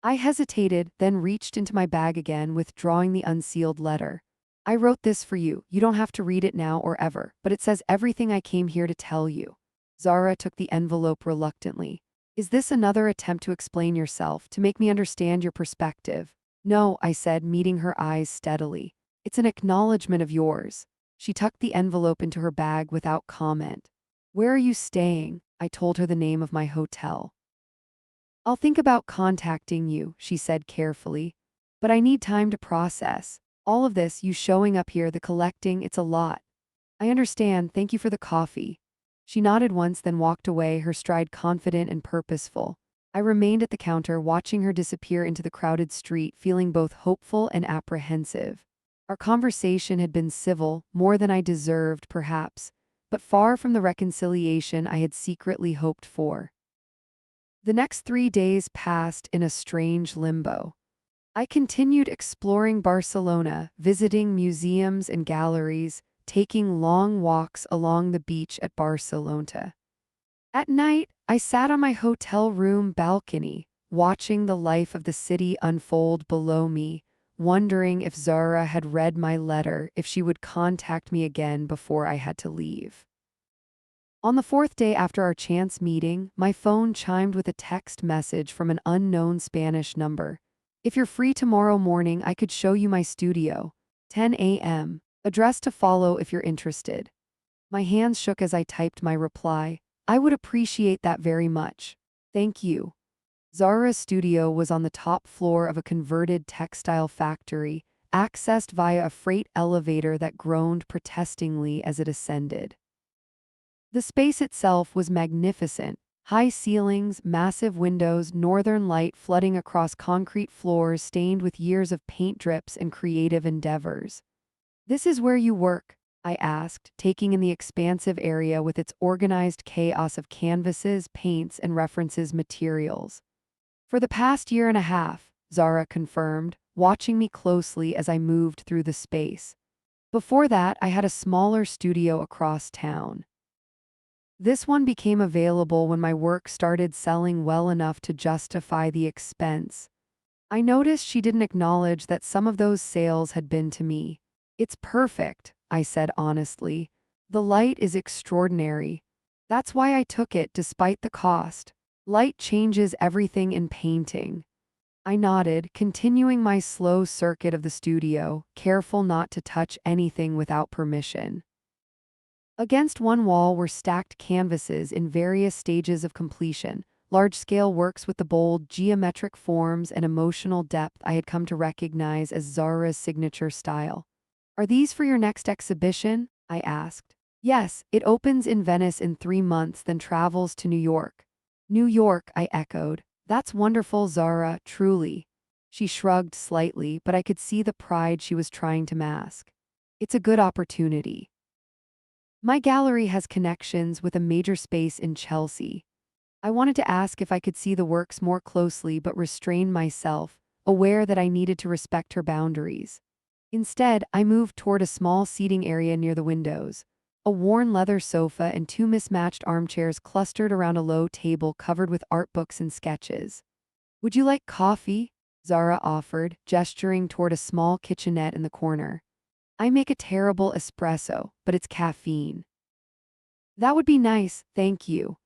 I hesitated, then reached into my bag again, withdrawing the unsealed letter. I wrote this for you. You don't have to read it now or ever, but it says everything I came here to tell you. Zara took the envelope reluctantly. Is this another attempt to explain yourself, to make me understand your perspective? No, I said, meeting her eyes steadily. It's an acknowledgement of yours. She tucked the envelope into her bag without comment. Where are you staying? I told her the name of my hotel. I'll think about contacting you, she said carefully. But I need time to process. All of this, you showing up here, the collecting, it's a lot. I understand, thank you for the coffee. She nodded once, then walked away, her stride confident and purposeful. I remained at the counter, watching her disappear into the crowded street, feeling both hopeful and apprehensive. Our conversation had been civil, more than I deserved, perhaps, but far from the reconciliation I had secretly hoped for. The next 3 days passed in a strange limbo. I continued exploring Barcelona, visiting museums and galleries, taking long walks along the beach at Barcelona. At night, I sat on my hotel room balcony, watching the life of the city unfold below me, wondering if Zara had read my letter, if she would contact me again before I had to leave. On the 4th day after our chance meeting, my phone chimed with a text message from an unknown Spanish number. If you're free tomorrow morning, I could show you my studio. 10 a.m. Address to follow if you're interested. My hands shook as I typed my reply. I would appreciate that very much. Thank you. Zara's studio was on the top floor of a converted textile factory, accessed via a freight elevator that groaned protestingly as it ascended. The space itself was magnificent, High ceilings, massive windows, northern light flooding across concrete floors stained with years of paint drips and creative endeavors. "This is where you work?" I asked, taking in the expansive area with its organized chaos of canvases, paints, and references materials. "For the past year and a half," Zara confirmed, watching me closely as I moved through the space. "Before that, I had a smaller studio across town. This one became available when my work started selling well enough to justify the expense." I noticed she didn't acknowledge that some of those sales had been to me. "It's perfect," I said honestly. "The light is extraordinary. That's why I took it despite the cost. Light changes everything in painting." I nodded, continuing my slow circuit of the studio, careful not to touch anything without permission. Against one wall were stacked canvases in various stages of completion, large-scale works with the bold, geometric forms and emotional depth I had come to recognize as Zara's signature style. "Are these for your next exhibition?" I asked. "Yes, it opens in Venice in 3 months, then travels to New York." "New York," I echoed. "That's wonderful, Zara, truly." She shrugged slightly, but I could see the pride she was trying to mask. "It's a good opportunity. My gallery has connections with a major space in Chelsea." I wanted to ask if I could see the works more closely but restrained myself, aware that I needed to respect her boundaries. Instead, I moved toward a small seating area near the windows. A worn leather sofa and two mismatched armchairs clustered around a low table covered with art books and sketches. "Would you like coffee?" Zara offered, gesturing toward a small kitchenette in the corner. "I make a terrible espresso, but it's caffeine." "That would be nice, thank you."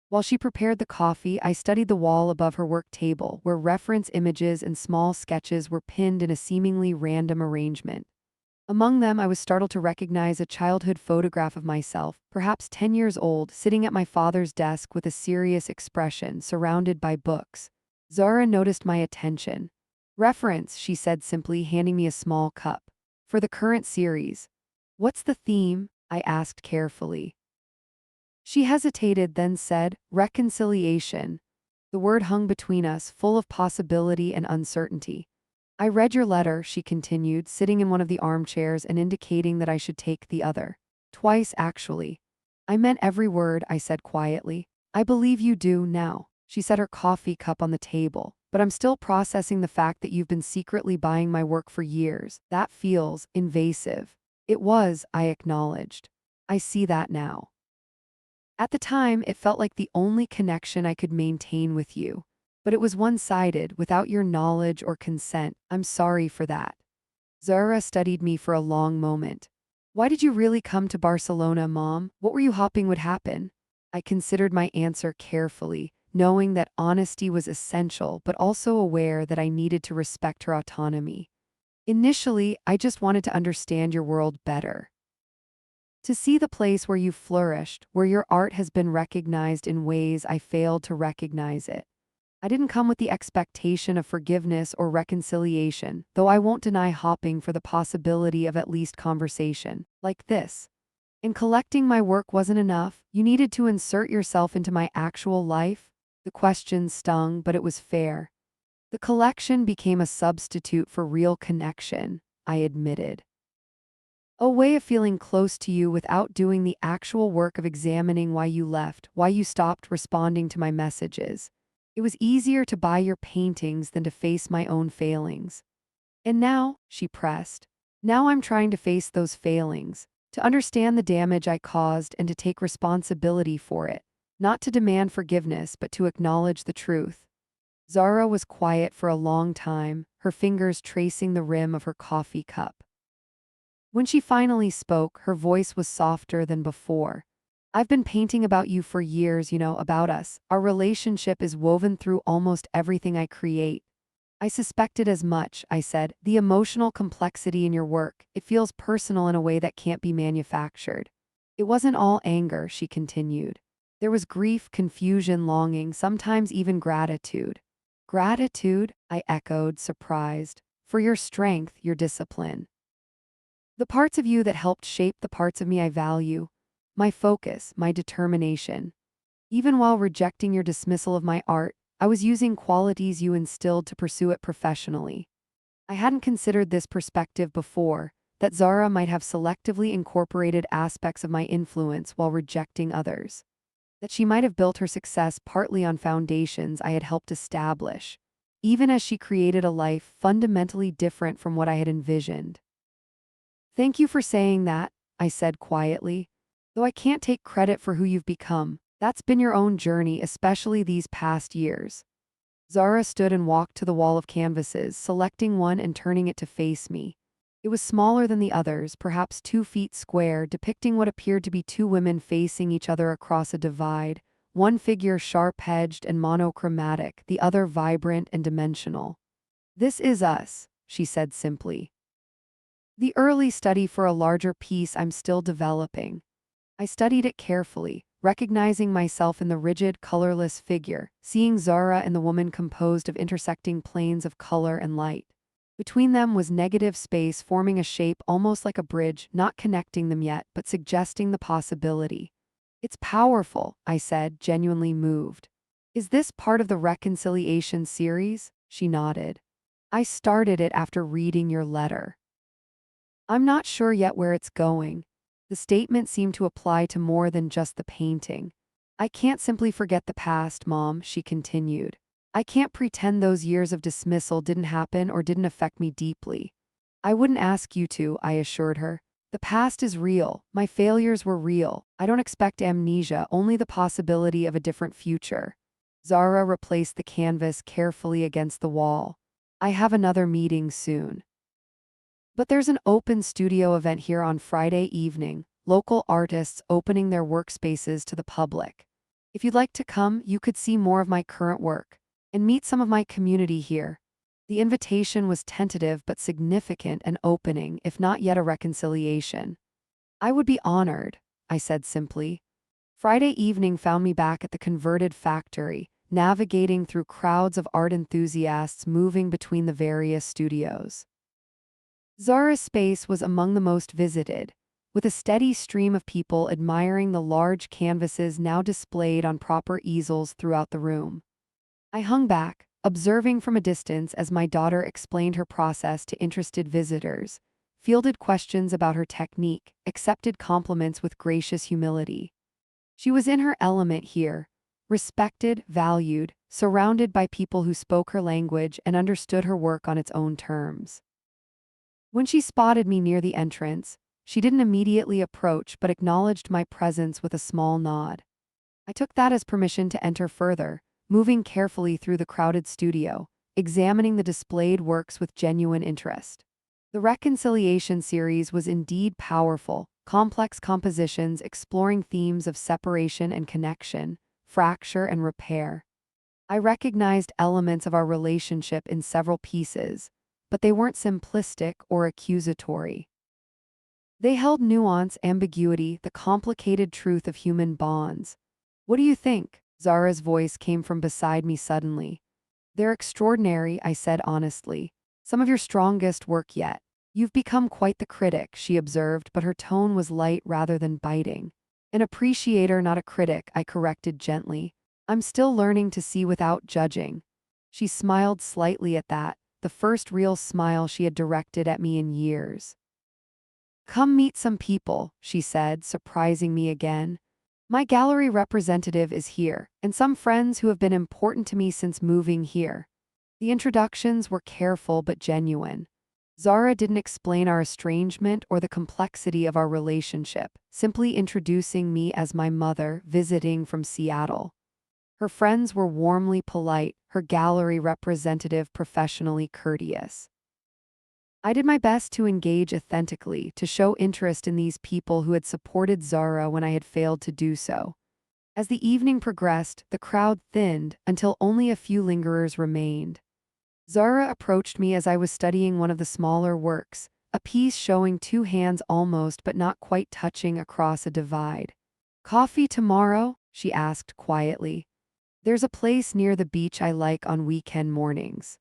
While she prepared the coffee, I studied the wall above her work table, where reference images and small sketches were pinned in a seemingly random arrangement. Among them, I was startled to recognize a childhood photograph of myself, perhaps 10 years old, sitting at my father's desk with a serious expression, surrounded by books. Zara noticed my attention. "Reference," she said simply, handing me a small cup. "For the current series." "What's the theme?" I asked carefully. She hesitated, then said, "Reconciliation." The word hung between us, full of possibility and uncertainty. "I read your letter," she continued, sitting in one of the armchairs and indicating that I should take the other. "Twice, actually." "I meant every word," I said quietly. "I believe you do now." She set her coffee cup on the table. "But I'm still processing the fact that you've been secretly buying my work for years. That feels invasive." "It was," I acknowledged. "I see that now. At the time, it felt like the only connection I could maintain with you. But it was one-sided, without your knowledge or consent. I'm sorry for that." Zara studied me for a long moment. "Why did you really come to Barcelona, Mom? What were you hoping would happen?" I considered my answer carefully, knowing that honesty was essential, but also aware that I needed to respect her autonomy. "Initially, I just wanted to understand your world better. To see the place where you flourished, where your art has been recognized in ways I failed to recognize it. I didn't come with the expectation of forgiveness or reconciliation, though I won't deny hoping for the possibility of at least conversation, like this. And collecting my work wasn't enough. You needed to insert yourself into my actual life?" The question stung, but it was fair. "The collection became a substitute for real connection," I admitted. "A way of feeling close to you without doing the actual work of examining why you left, why you stopped responding to my messages. It was easier to buy your paintings than to face my own failings." "And now," she pressed, "now I'm trying to face those failings, to understand the damage I caused and to take responsibility for it, not to demand forgiveness but to acknowledge the truth." Zara was quiet for a long time, her fingers tracing the rim of her coffee cup. When she finally spoke, her voice was softer than before. "I've been painting about you for years, about us. Our relationship is woven through almost everything I create." "I suspected as much," I said. "The emotional complexity in your work, it feels personal in a way that can't be manufactured." "It wasn't all anger," she continued. "There was grief, confusion, longing, sometimes even gratitude." "Gratitude?" I echoed, surprised. "For your strength, your discipline. The parts of you that helped shape the parts of me I value. My focus, my determination." Even while rejecting your dismissal of my art, I was using qualities you instilled to pursue it professionally. I hadn't considered this perspective before, that Zara might have selectively incorporated aspects of my influence while rejecting others. That she might have built her success partly on foundations I had helped establish, even as she created a life fundamentally different from what I had envisioned. Thank you for saying that, I said quietly. Though I can't take credit for who you've become, that's been your own journey, especially these past years. Zara stood and walked to the wall of canvases, selecting one and turning it to face me. It was smaller than the others, perhaps 2 feet square, depicting what appeared to be two women facing each other across a divide, one figure sharp-edged and monochromatic, the other vibrant and dimensional. This is us, she said simply. The early study for a larger piece I'm still developing. I studied it carefully, recognizing myself in the rigid, colorless figure, seeing Zara and the woman composed of intersecting planes of color and light. Between them was negative space forming a shape almost like a bridge, not connecting them yet, but suggesting the possibility. It's powerful, I said, genuinely moved. Is this part of the reconciliation series? She nodded. I started it after reading your letter. I'm not sure yet where it's going. The statement seemed to apply to more than just the painting. I can't simply forget the past, Mom, she continued. I can't pretend those years of dismissal didn't happen or didn't affect me deeply. I wouldn't ask you to, I assured her. The past is real. My failures were real. I don't expect amnesia, only the possibility of a different future. Zara replaced the canvas carefully against the wall. I have another meeting soon. But there's an open studio event here on Friday evening, local artists opening their workspaces to the public. If you'd like to come, you could see more of my current work and meet some of my community here. The invitation was tentative but significant, an opening, if not yet a reconciliation. I would be honored, I said simply. Friday evening found me back at the converted factory, navigating through crowds of art enthusiasts moving between the various studios. Zara's space was among the most visited, with a steady stream of people admiring the large canvases now displayed on proper easels throughout the room. I hung back, observing from a distance as my daughter explained her process to interested visitors, fielded questions about her technique, accepted compliments with gracious humility. She was in her element here, respected, valued, surrounded by people who spoke her language and understood her work on its own terms. When she spotted me near the entrance, she didn't immediately approach but acknowledged my presence with a small nod. I took that as permission to enter further, moving carefully through the crowded studio, examining the displayed works with genuine interest. The Reconciliation series was indeed powerful, complex compositions exploring themes of separation and connection, fracture and repair. I recognized elements of our relationship in several pieces, but they weren't simplistic or accusatory. They held nuance, ambiguity, the complicated truth of human bonds. What do you think? Zara's voice came from beside me suddenly. They're extraordinary, I said honestly. Some of your strongest work yet. You've become quite the critic, she observed, but her tone was light rather than biting. An appreciator, not a critic, I corrected gently. I'm still learning to see without judging. She smiled slightly at that, the first real smile she had directed at me in years. Come meet some people, she said, surprising me again. My gallery representative is here, and some friends who have been important to me since moving here. The introductions were careful but genuine. Zara didn't explain our estrangement or the complexity of our relationship, simply introducing me as my mother visiting from Seattle. Her friends were warmly polite, her gallery representative professionally courteous. I did my best to engage authentically, to show interest in these people who had supported Zara when I had failed to do so. As the evening progressed, the crowd thinned until only a few lingerers remained. Zara approached me as I was studying one of the smaller works, a piece showing two hands almost but not quite touching across a divide. Coffee tomorrow? She asked quietly. There's a place near the beach I like on weekend mornings.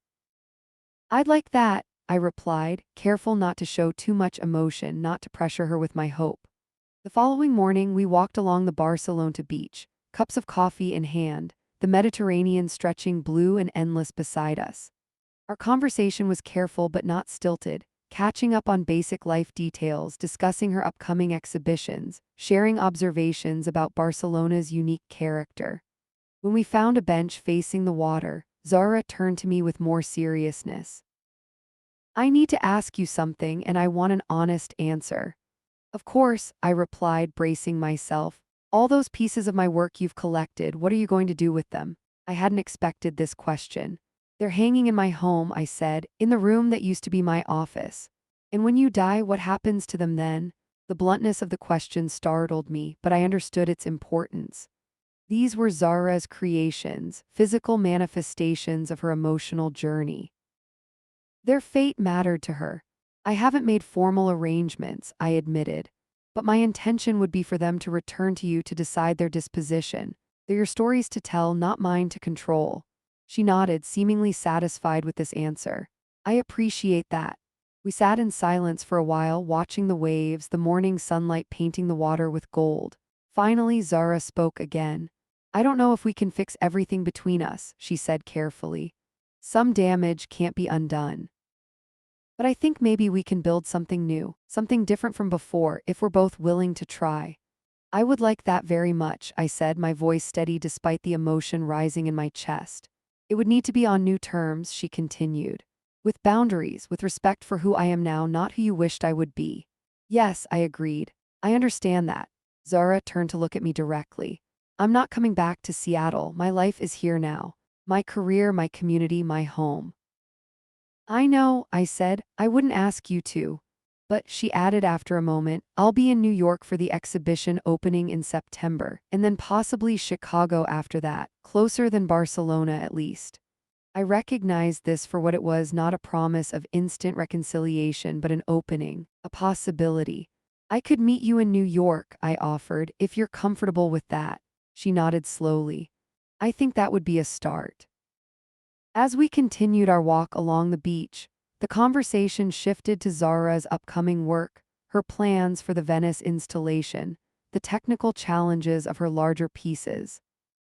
I'd like that, I replied, careful not to show too much emotion, not to pressure her with my hope. The following morning we walked along the Barcelona beach, cups of coffee in hand, the Mediterranean stretching blue and endless beside us. Our conversation was careful but not stilted, catching up on basic life details, discussing her upcoming exhibitions, sharing observations about Barcelona's unique character. When we found a bench facing the water, Zara turned to me with more seriousness. "I need to ask you something and I want an honest answer." "Of course," I replied, bracing myself. "All those pieces of my work you've collected, what are you going to do with them?" I hadn't expected this question. "They're hanging in my home," I said, "in the room that used to be my office." "And when you die, what happens to them then?" The bluntness of the question startled me, but I understood its importance. These were Zara's creations, physical manifestations of her emotional journey. Their fate mattered to her. "I haven't made formal arrangements," I admitted, "but my intention would be for them to return to you to decide their disposition. They're your stories to tell, not mine to control." She nodded, seemingly satisfied with this answer. "I appreciate that." We sat in silence for a while, watching the waves, the morning sunlight painting the water with gold. Finally, Zara spoke again. "I don't know if we can fix everything between us," she said carefully. "Some damage can't be undone. But I think maybe we can build something new, something different from before, if we're both willing to try." "I would like that very much," I said, my voice steady despite the emotion rising in my chest. "It would need to be on new terms," she continued. "With boundaries, with respect for who I am now, not who you wished I would be." "Yes," I agreed. "I understand that." Zara turned to look at me directly. "I'm not coming back to Seattle. My life is here now. My career, my community, my home." "I know," I said. "I wouldn't ask you to." "But," she added after a moment, "I'll be in New York for the exhibition opening in September, and then possibly Chicago after that, closer than Barcelona at least." I recognized this for what it was, not a promise of instant reconciliation but an opening, a possibility. "I could meet you in New York," I offered, "if you're comfortable with that." She nodded slowly. "I think that would be a start." As we continued our walk along the beach, the conversation shifted to Zara's upcoming work, her plans for the Venice installation, the technical challenges of her larger pieces.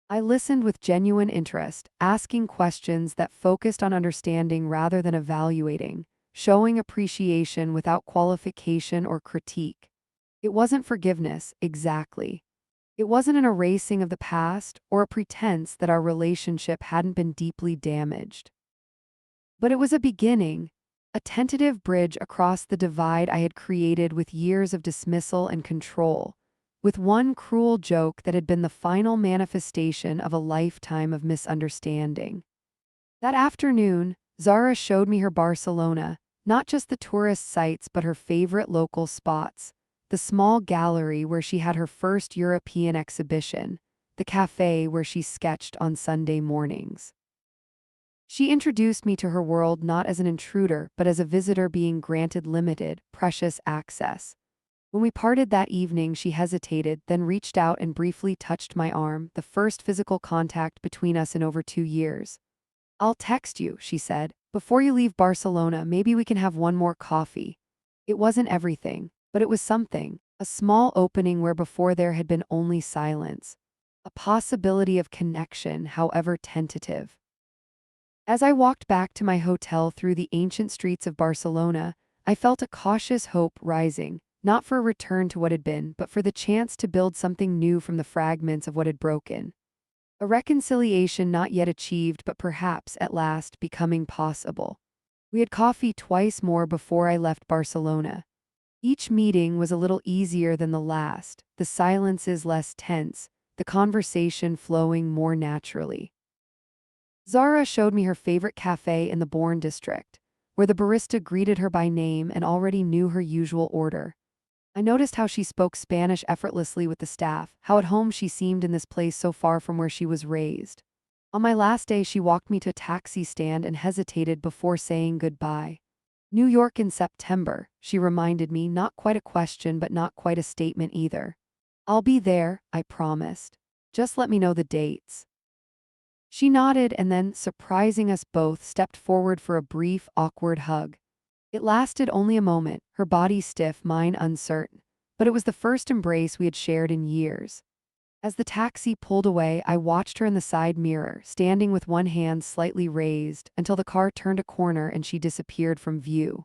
I listened with genuine interest, asking questions that focused on understanding rather than evaluating, showing appreciation without qualification or critique. It wasn't forgiveness, exactly. It wasn't an erasing of the past or a pretense that our relationship hadn't been deeply damaged. But it was a beginning, a tentative bridge across the divide I had created with years of dismissal and control, with one cruel joke that had been the final manifestation of a lifetime of misunderstanding. That afternoon, Zara showed me her Barcelona, not just the tourist sites but her favorite local spots, the small gallery where she had her first European exhibition, the cafe where she sketched on Sunday mornings. She introduced me to her world not as an intruder but as a visitor being granted limited, precious access. When we parted that evening, she hesitated, then reached out and briefly touched my arm, the first physical contact between us in over 2 years. "I'll text you," she said. "Before you leave Barcelona, maybe we can have one more coffee." It wasn't everything, but it was something, a small opening where before there had been only silence, a possibility of connection, however tentative. As I walked back to my hotel through the ancient streets of Barcelona, I felt a cautious hope rising, not for a return to what had been, but for the chance to build something new from the fragments of what had broken. A reconciliation not yet achieved but perhaps, at last, becoming possible. We had coffee twice more before I left Barcelona. Each meeting was a little easier than the last, the silences less tense, the conversation flowing more naturally. Zara showed me her favorite cafe in the Bourne district, where the barista greeted her by name and already knew her usual order. I noticed how she spoke Spanish effortlessly with the staff, how at home she seemed in this place so far from where she was raised. On my last day, she walked me to a taxi stand and hesitated before saying goodbye. "New York in September," she reminded me, not quite a question but not quite a statement either. "I'll be there," I promised. "Just let me know the dates." She nodded and then, surprising us both, stepped forward for a brief, awkward hug. It lasted only a moment, her body stiff, mine uncertain, but it was the first embrace we had shared in years. As the taxi pulled away, I watched her in the side mirror, standing with one hand slightly raised, until the car turned a corner and she disappeared from view.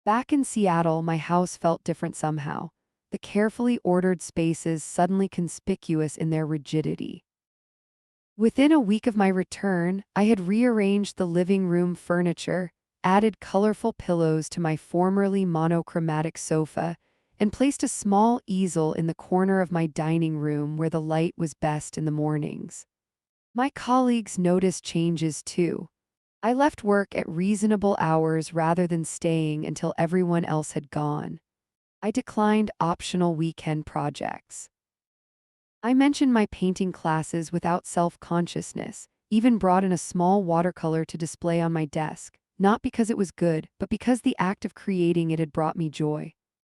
Back in Seattle, my house felt different somehow. The carefully ordered spaces suddenly conspicuous in their rigidity. Within a week of my return, I had rearranged the living room furniture, added colorful pillows to my formerly monochromatic sofa, and placed a small easel in the corner of my dining room where the light was best in the mornings. My colleagues noticed changes too. I left work at reasonable hours rather than staying until everyone else had gone. I declined optional weekend projects. I mentioned my painting classes without self-consciousness, even brought in a small watercolor to display on my desk, not because it was good, but because the act of creating it had brought me joy.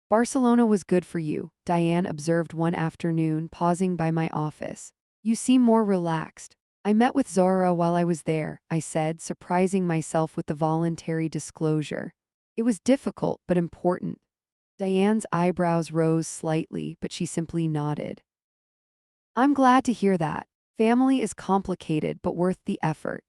Barcelona was good for you, Diane observed one afternoon, pausing by my office. You seem more relaxed. I met with Zara while I was there, I said, surprising myself with the voluntary disclosure. It was difficult, but important. Diane's eyebrows rose slightly, but she simply nodded. I'm glad to hear that. Family is complicated, but worth the effort.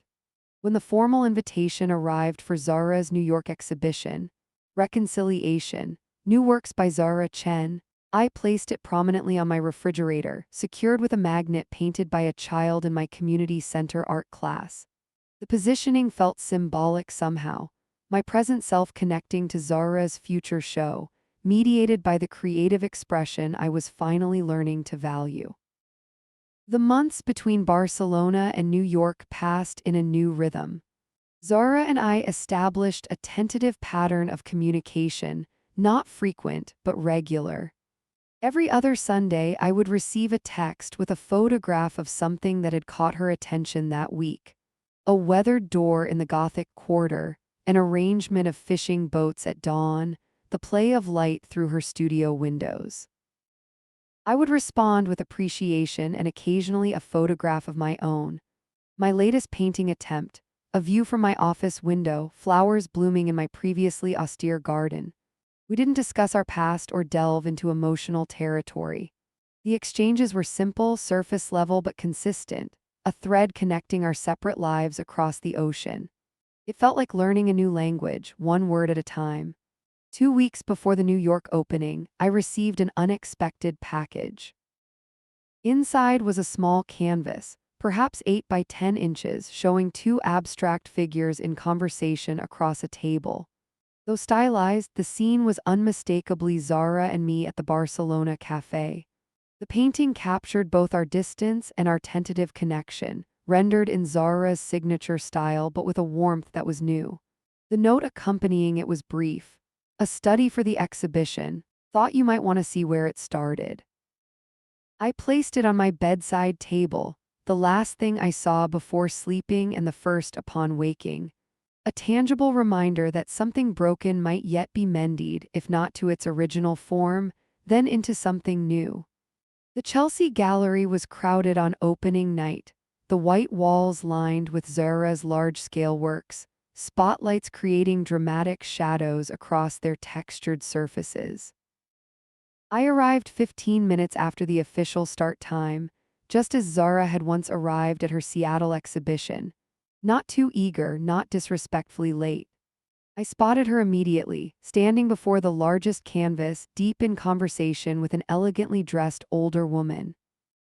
When the formal invitation arrived for Zara's New York exhibition, Reconciliation, New Works by Zara Chen, I placed it prominently on my refrigerator, secured with a magnet painted by a child in my community center art class. The positioning felt symbolic somehow, my present self connecting to Zara's future show, mediated by the creative expression I was finally learning to value. The months between Barcelona and New York passed in a new rhythm. Zara and I established a tentative pattern of communication, not frequent but regular. Every other Sunday, I would receive a text with a photograph of something that had caught her attention that week. A weathered door in the Gothic Quarter, an arrangement of fishing boats at dawn, the play of light through her studio windows. I would respond with appreciation and occasionally a photograph of my own. My latest painting attempt, a view from my office window, flowers blooming in my previously austere garden. We didn't discuss our past or delve into emotional territory. The exchanges were simple, surface level, but consistent, a thread connecting our separate lives across the ocean. It felt like learning a new language, one word at a time. 2 weeks before the New York opening, I received an unexpected package. Inside was a small canvas, perhaps 8 by 10 inches, showing two abstract figures in conversation across a table. Though stylized, the scene was unmistakably Zara and me at the Barcelona cafe. The painting captured both our distance and our tentative connection, rendered in Zara's signature style but with a warmth that was new. The note accompanying it was brief. A study for the exhibition. Thought you might want to see where it started. I placed it on my bedside table, the last thing I saw before sleeping and the first upon waking. A tangible reminder that something broken might yet be mended, if not to its original form, then into something new. The Chelsea Gallery was crowded on opening night, the white walls lined with Zara's large-scale works, spotlights creating dramatic shadows across their textured surfaces. I arrived 15 minutes after the official start time, just as Zara had once arrived at her Seattle exhibition. Not too eager, not disrespectfully late. I spotted her immediately, standing before the largest canvas, deep in conversation with an elegantly dressed older woman.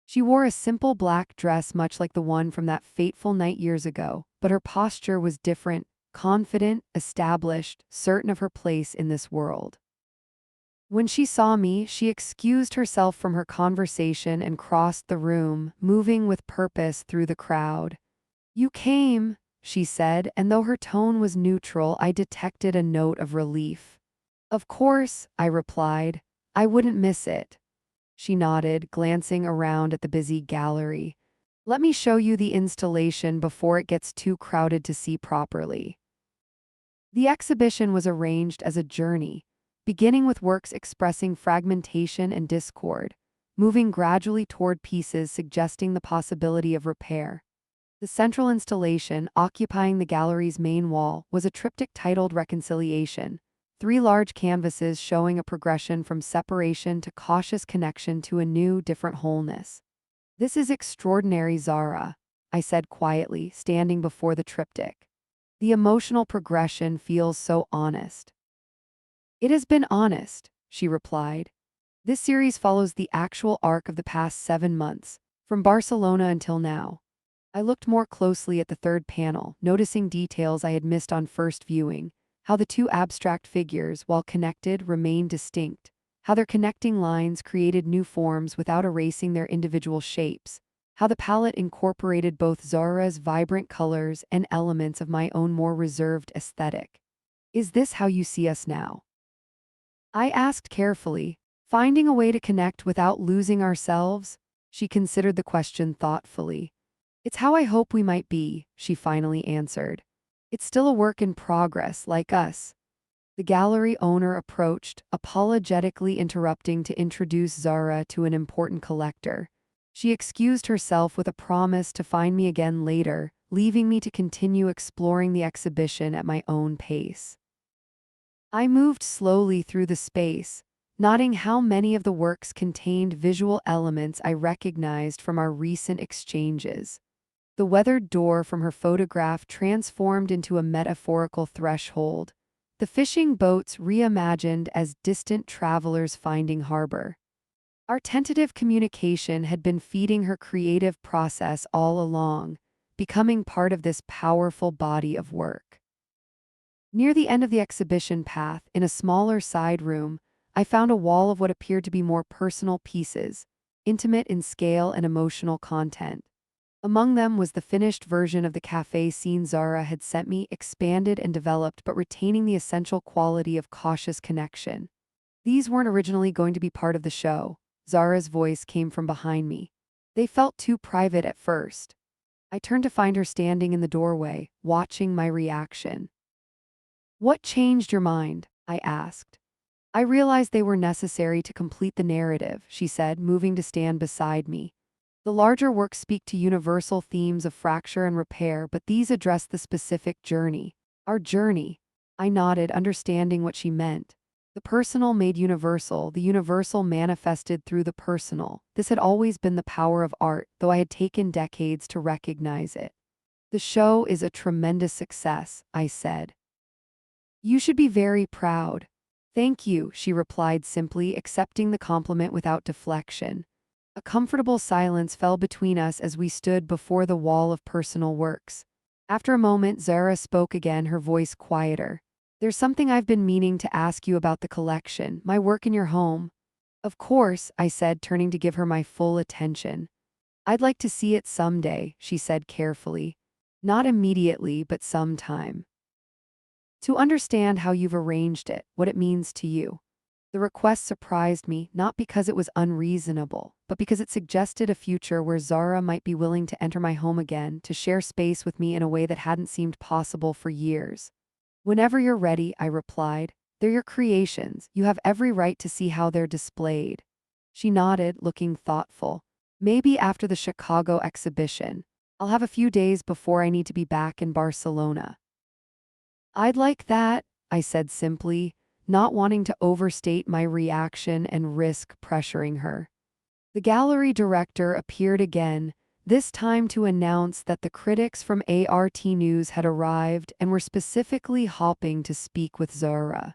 She wore a simple black dress much like the one from that fateful night years ago, but her posture was different, confident, established, certain of her place in this world. When she saw me, she excused herself from her conversation and crossed the room, moving with purpose through the crowd. "You came," she said, and though her tone was neutral, I detected a note of relief. "Of course," I replied. "I wouldn't miss it." She nodded, glancing around at the busy gallery. "Let me show you the installation before it gets too crowded to see properly." The exhibition was arranged as a journey, beginning with works expressing fragmentation and discord, moving gradually toward pieces suggesting the possibility of repair. The central installation, occupying the gallery's main wall, was a triptych titled Reconciliation, 3 large canvases showing a progression from separation to cautious connection to a new, different wholeness. "This is extraordinary, Zara," I said quietly, standing before the triptych. "The emotional progression feels so honest." "It has been honest," she replied. "This series follows the actual arc of the past 7 months, from Barcelona until now." I looked more closely at the third panel, noticing details I had missed on first viewing: how the two abstract figures, while connected, remained distinct, how their connecting lines created new forms without erasing their individual shapes, how the palette incorporated both Zara's vibrant colors and elements of my own more reserved aesthetic. "Is this how you see us now?" I asked carefully, finding a way to connect without losing ourselves. She considered the question thoughtfully. "It's how I hope we might be," she finally answered. "It's still a work in progress, like us." The gallery owner approached, apologetically interrupting to introduce Zara to an important collector. She excused herself with a promise to find me again later, leaving me to continue exploring the exhibition at my own pace. I moved slowly through the space, noting how many of the works contained visual elements I recognized from our recent exchanges. The weathered door from her photograph transformed into a metaphorical threshold, the fishing boats reimagined as distant travelers finding harbor. Our tentative communication had been feeding her creative process all along, becoming part of this powerful body of work. Near the end of the exhibition path, in a smaller side room, I found a wall of what appeared to be more personal pieces, intimate in scale and emotional content. Among them was the finished version of the cafe scene Zara had sent me, expanded and developed but retaining the essential quality of cautious connection. "These weren't originally going to be part of the show." Zara's voice came from behind me. "They felt too private at first." I turned to find her standing in the doorway, watching my reaction. "What changed your mind?" I asked. "I realized they were necessary to complete the narrative," she said, moving to stand beside me. "The larger works speak to universal themes of fracture and repair, but these address the specific journey. Our journey." I nodded, understanding what she meant. The personal made universal, the universal manifested through the personal. This had always been the power of art, though I had taken decades to recognize it. "The show is a tremendous success," I said. "You should be very proud." "Thank you," she replied simply, accepting the compliment without deflection. A comfortable silence fell between us as we stood before the wall of personal works. After a moment, Zara spoke again, her voice quieter. "There's something I've been meaning to ask you about the collection, my work in your home." "Of course," I said, turning to give her my full attention. "I'd like to see it someday," she said carefully. "Not immediately, but sometime. To understand how you've arranged it, what it means to you." The request surprised me, not because it was unreasonable, but because it suggested a future where Zara might be willing to enter my home again, to share space with me in a way that hadn't seemed possible for years. "Whenever you're ready," I replied. "They're your creations. You have every right to see how they're displayed." She nodded, looking thoughtful. "Maybe after the Chicago exhibition. I'll have a few days before I need to be back in Barcelona." "I'd like that," I said simply, not wanting to overstate my reaction and risk pressuring her. The gallery director appeared again, this time to announce that the critics from ART News had arrived and were specifically hopping to speak with Zara.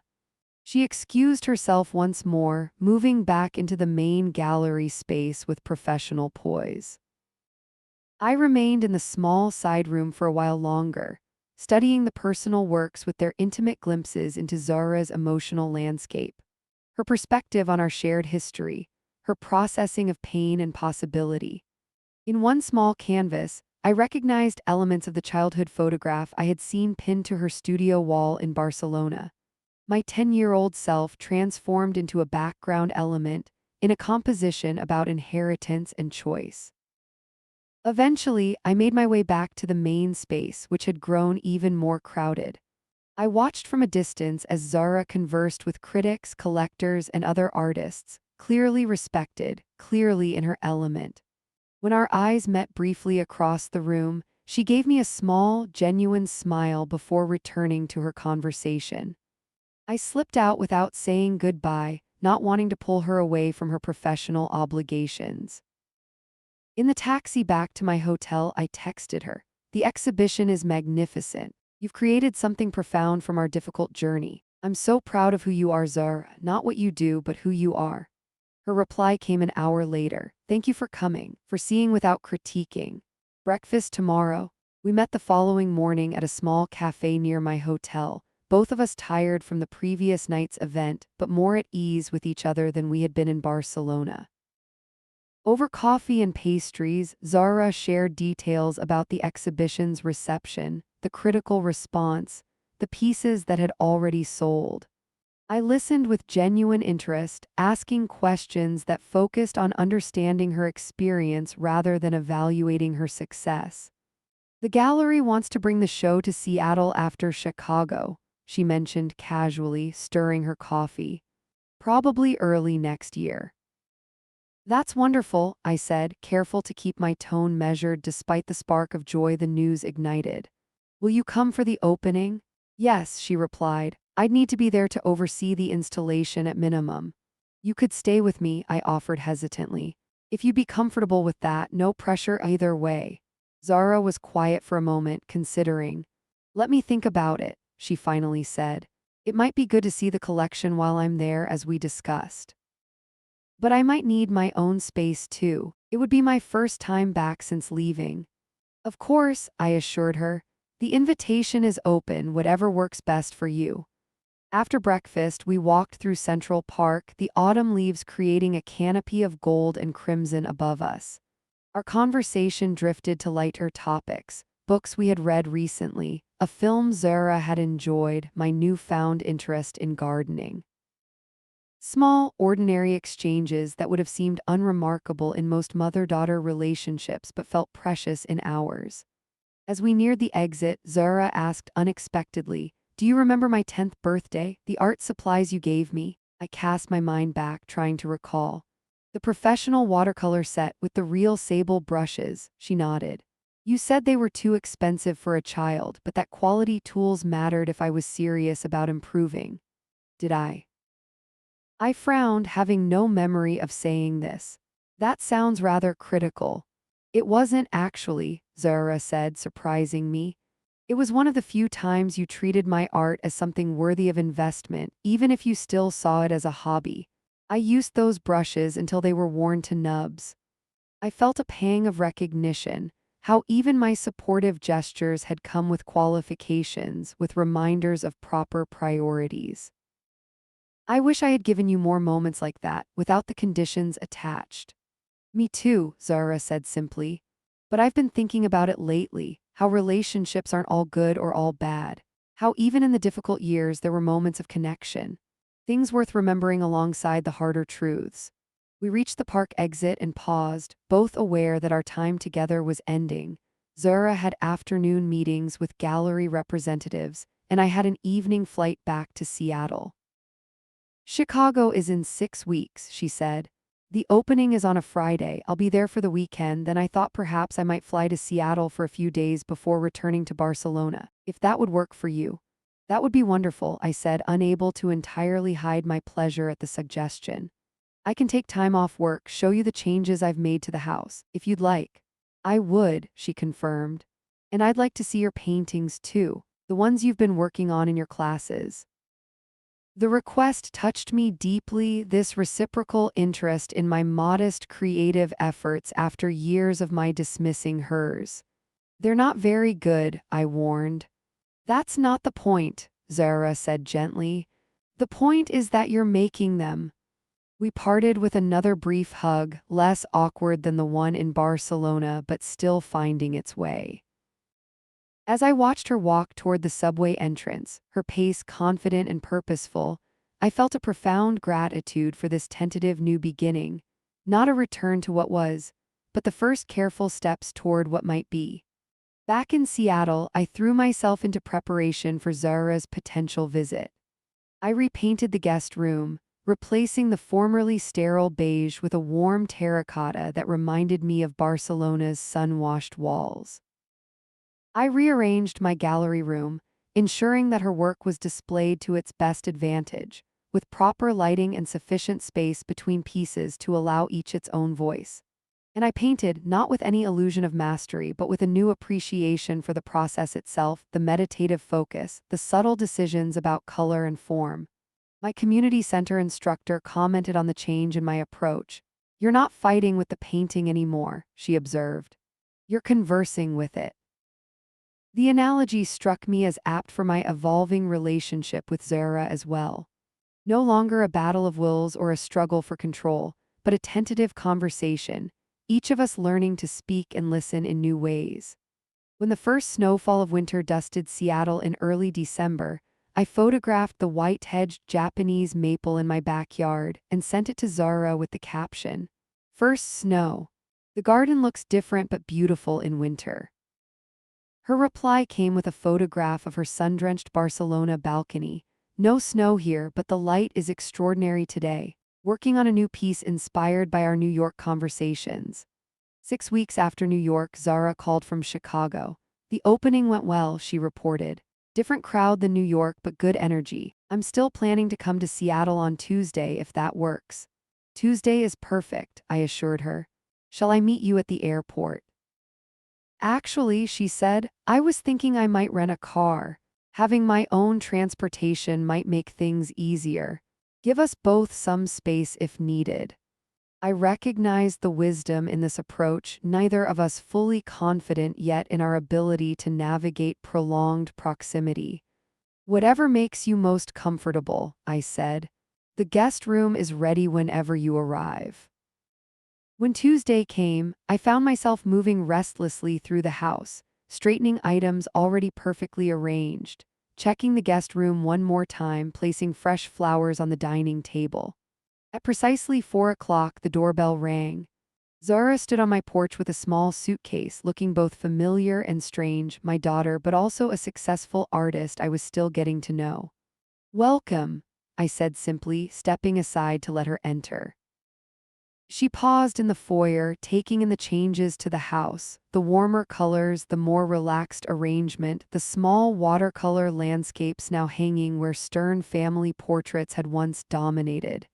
She excused herself once more, moving back into the main gallery space with professional poise. I remained in the small side room for a while longer, studying the personal works with their intimate glimpses into Zara's emotional landscape, her perspective on our shared history, her processing of pain and possibility. In one small canvas, I recognized elements of the childhood photograph I had seen pinned to her studio wall in Barcelona. My 10-year-old self transformed into a background element in a composition about inheritance and choice. Eventually, I made my way back to the main space, which had grown even more crowded. I watched from a distance as Zara conversed with critics, collectors, and other artists, clearly respected, clearly in her element. When our eyes met briefly across the room, she gave me a small, genuine smile before returning to her conversation. I slipped out without saying goodbye, not wanting to pull her away from her professional obligations. In the taxi back to my hotel, I texted her. The exhibition is magnificent. You've created something profound from our difficult journey. I'm so proud of who you are, Zara, not what you do, but who you are. Her reply came an hour later. Thank you for coming, for seeing without critiquing. Breakfast tomorrow. We met the following morning at a small cafe near my hotel, both of us tired from the previous night's event, but more at ease with each other than we had been in Barcelona. Over coffee and pastries, Zara shared details about the exhibition's reception, the critical response, the pieces that had already sold. I listened with genuine interest, asking questions that focused on understanding her experience rather than evaluating her success. The gallery wants to bring the show to Seattle after Chicago, she mentioned casually, stirring her coffee. Probably early next year. That's wonderful, I said, careful to keep my tone measured despite the spark of joy the news ignited. Will you come for the opening? Yes, she replied. I'd need to be there to oversee the installation at minimum. You could stay with me, I offered hesitantly. If you'd be comfortable with that, no pressure either way. Zara was quiet for a moment, considering. Let me think about it, she finally said. It might be good to see the collection while I'm there, as we discussed. But I might need my own space too. It would be my first time back since leaving. Of course, I assured her. The invitation is open, whatever works best for you. After breakfast, we walked through Central Park, the autumn leaves creating a canopy of gold and crimson above us. Our conversation drifted to lighter topics, books we had read recently, a film Zara had enjoyed, my newfound interest in gardening. Small, ordinary exchanges that would have seemed unremarkable in most mother-daughter relationships but felt precious in ours. As we neared the exit, Zara asked unexpectedly, "Do you remember my 10th birthday, the art supplies you gave me?" I cast my mind back, trying to recall. The professional watercolor set with the real sable brushes, she nodded. You said they were too expensive for a child, but that quality tools mattered if I was serious about improving. Did I? I frowned, having no memory of saying this. That sounds rather critical. It wasn't actually, Zara said, surprising me. It was one of the few times you treated my art as something worthy of investment, even if you still saw it as a hobby. I used those brushes until they were worn to nubs. I felt a pang of recognition, how even my supportive gestures had come with qualifications, with reminders of proper priorities. I wish I had given you more moments like that, without the conditions attached. Me too, Zara said simply. But I've been thinking about it lately, how relationships aren't all good or all bad. How even in the difficult years there were moments of connection. Things worth remembering alongside the harder truths. We reached the park exit and paused, both aware that our time together was ending. Zara had afternoon meetings with gallery representatives, and I had an evening flight back to Seattle. Chicago is in 6 weeks, she said. The opening is on a Friday. I'll be there for the weekend, then I thought perhaps I might fly to Seattle for a few days before returning to Barcelona, if that would work for you. That would be wonderful, I said, unable to entirely hide my pleasure at the suggestion. I can take time off work, show you the changes I've made to the house, if you'd like. I would, she confirmed. And I'd like to see your paintings too, the ones you've been working on in your classes. The request touched me deeply, this reciprocal interest in my modest creative efforts after years of my dismissing hers. They're not very good, I warned. That's not the point, Zara said gently. The point is that you're making them. We parted with another brief hug, less awkward than the one in Barcelona but still finding its way. As I watched her walk toward the subway entrance, her pace confident and purposeful, I felt a profound gratitude for this tentative new beginning, not a return to what was, but the first careful steps toward what might be. Back in Seattle, I threw myself into preparation for Zara's potential visit. I repainted the guest room, replacing the formerly sterile beige with a warm terracotta that reminded me of Barcelona's sun-washed walls. I rearranged my gallery room, ensuring that her work was displayed to its best advantage, with proper lighting and sufficient space between pieces to allow each its own voice. And I painted, not with any illusion of mastery, but with a new appreciation for the process itself, the meditative focus, the subtle decisions about color and form. My community center instructor commented on the change in my approach. "You're not fighting with the painting anymore," she observed. "You're conversing with it." The analogy struck me as apt for my evolving relationship with Zara as well. No longer a battle of wills or a struggle for control, but a tentative conversation, each of us learning to speak and listen in new ways. When the first snowfall of winter dusted Seattle in early December, I photographed the white-hedged Japanese maple in my backyard and sent it to Zara with the caption, "First snow. The garden looks different but beautiful in winter." Her reply came with a photograph of her sun-drenched Barcelona balcony. "No snow here, but the light is extraordinary today. Working on a new piece inspired by our New York conversations." 6 weeks after New York, Zara called from Chicago. "The opening went well," she reported. "Different crowd than New York, but good energy. I'm still planning to come to Seattle on Tuesday if that works." "Tuesday is perfect," I assured her. "Shall I meet you at the airport?" "Actually," she said, "I was thinking I might rent a car. Having my own transportation might make things easier. Give us both some space if needed." I recognized the wisdom in this approach, neither of us fully confident yet in our ability to navigate prolonged proximity. "Whatever makes you most comfortable," I said. "The guest room is ready whenever you arrive." When Tuesday came, I found myself moving restlessly through the house, straightening items already perfectly arranged, checking the guest room one more time, placing fresh flowers on the dining table. At precisely 4 o'clock, the doorbell rang. Zara stood on my porch with a small suitcase, looking both familiar and strange, my daughter, but also a successful artist I was still getting to know. "Welcome," I said simply, stepping aside to let her enter. She paused in the foyer, taking in the changes to the house, the warmer colors, the more relaxed arrangement, the small watercolor landscapes now hanging where stern family portraits had once dominated.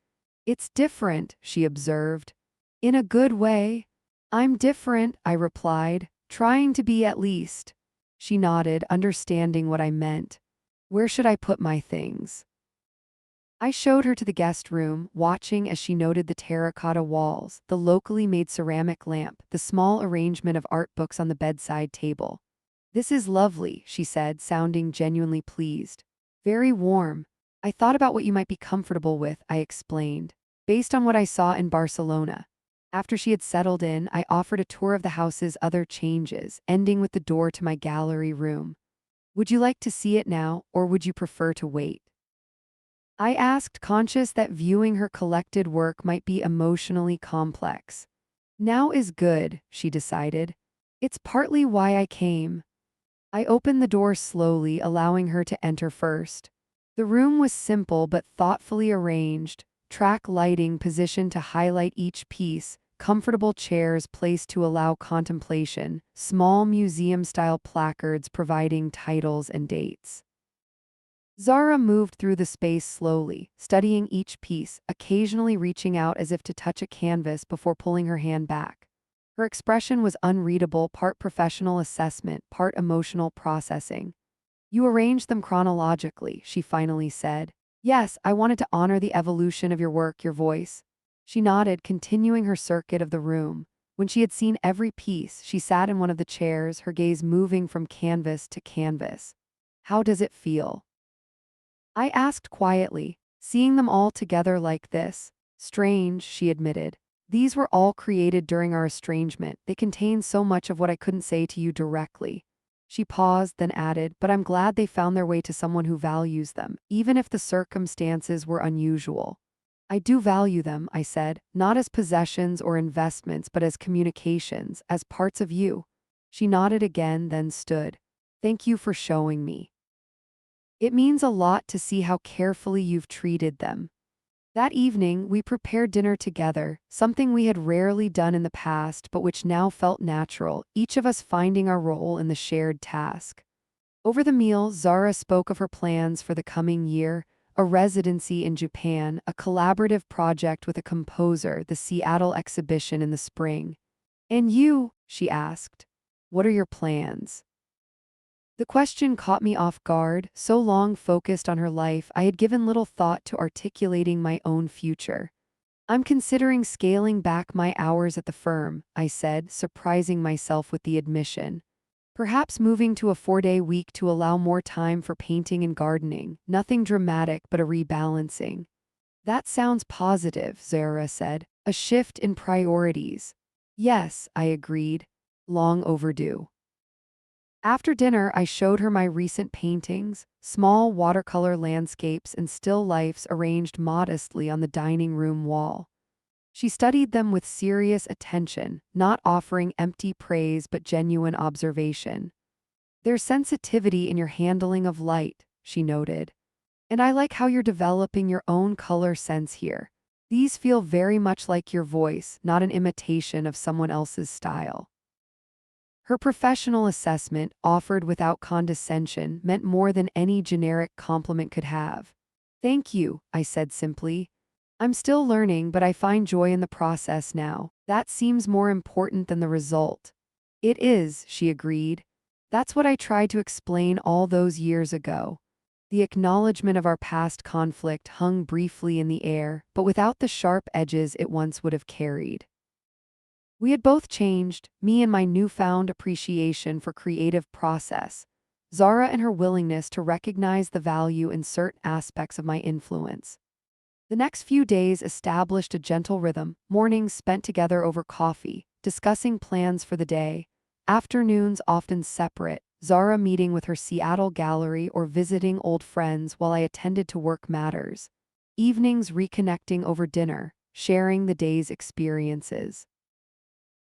"It's different," she observed. "In a good way." "I'm different," I replied, "trying to be at least." She nodded, understanding what I meant. "Where should I put my things?" I showed her to the guest room, watching as she noted the terracotta walls, the locally made ceramic lamp, the small arrangement of art books on the bedside table. "This is lovely," she said, sounding genuinely pleased. "Very warm. I thought about what you might be comfortable with," I explained, "based on what I saw in Barcelona." After she had settled in, I offered a tour of the house's other changes, ending with the door to my gallery room. "Would you like to see it now, or would you prefer to wait?" I asked, conscious that viewing her collected work might be emotionally complex. "Now is good," she decided. "It's partly why I came." I opened the door slowly, allowing her to enter first. The room was simple but thoughtfully arranged, track lighting positioned to highlight each piece, comfortable chairs placed to allow contemplation, small museum-style placards providing titles and dates. Zara moved through the space slowly, studying each piece, occasionally reaching out as if to touch a canvas before pulling her hand back. Her expression was unreadable, part professional assessment, part emotional processing. "You arranged them chronologically," she finally said. "Yes, I wanted to honor the evolution of your work, your voice." She nodded, continuing her circuit of the room. When she had seen every piece, she sat in one of the chairs, her gaze moving from canvas to canvas. "How does it feel?" I asked quietly, "Seeing them all together like this." "Strange," she admitted. "These were all created during our estrangement. They contain so much of what I couldn't say to you directly." She paused, then added, "But I'm glad they found their way to someone who values them, even if the circumstances were unusual." "I do value them," I said, "not as possessions or investments, but as communications, as parts of you." She nodded again, then stood. "Thank you for showing me. It means a lot to see how carefully you've treated them." That evening, we prepared dinner together, something we had rarely done in the past but which now felt natural, each of us finding our role in the shared task. Over the meal, Zara spoke of her plans for the coming year: a residency in Japan, a collaborative project with a composer, the Seattle exhibition in the spring. And you? She asked. What are your plans? The question caught me off guard, so long focused on her life, I had given little thought to articulating my own future. I'm considering scaling back my hours at the firm, I said, surprising myself with the admission. Perhaps moving to a 4-day week to allow more time for painting and gardening, nothing dramatic but a rebalancing. That sounds positive, Zara said. A shift in priorities. Yes, I agreed. Long overdue. After dinner, I showed her my recent paintings, small watercolor landscapes and still lifes arranged modestly on the dining room wall. She studied them with serious attention, not offering empty praise but genuine observation. There's sensitivity in your handling of light, she noted. And I like how you're developing your own color sense here. These feel very much like your voice, not an imitation of someone else's style. Her professional assessment, offered without condescension, meant more than any generic compliment could have. Thank you, I said simply. I'm still learning, but I find joy in the process now. That seems more important than the result. It is, she agreed. That's what I tried to explain all those years ago. The acknowledgement of our past conflict hung briefly in the air, but without the sharp edges it once would have carried. We had both changed, me and my newfound appreciation for creative process, Zara and her willingness to recognize the value in certain aspects of my influence. The next few days established a gentle rhythm, mornings spent together over coffee, discussing plans for the day, afternoons often separate, Zara meeting with her Seattle gallery or visiting old friends while I attended to work matters, evenings reconnecting over dinner, sharing the day's experiences.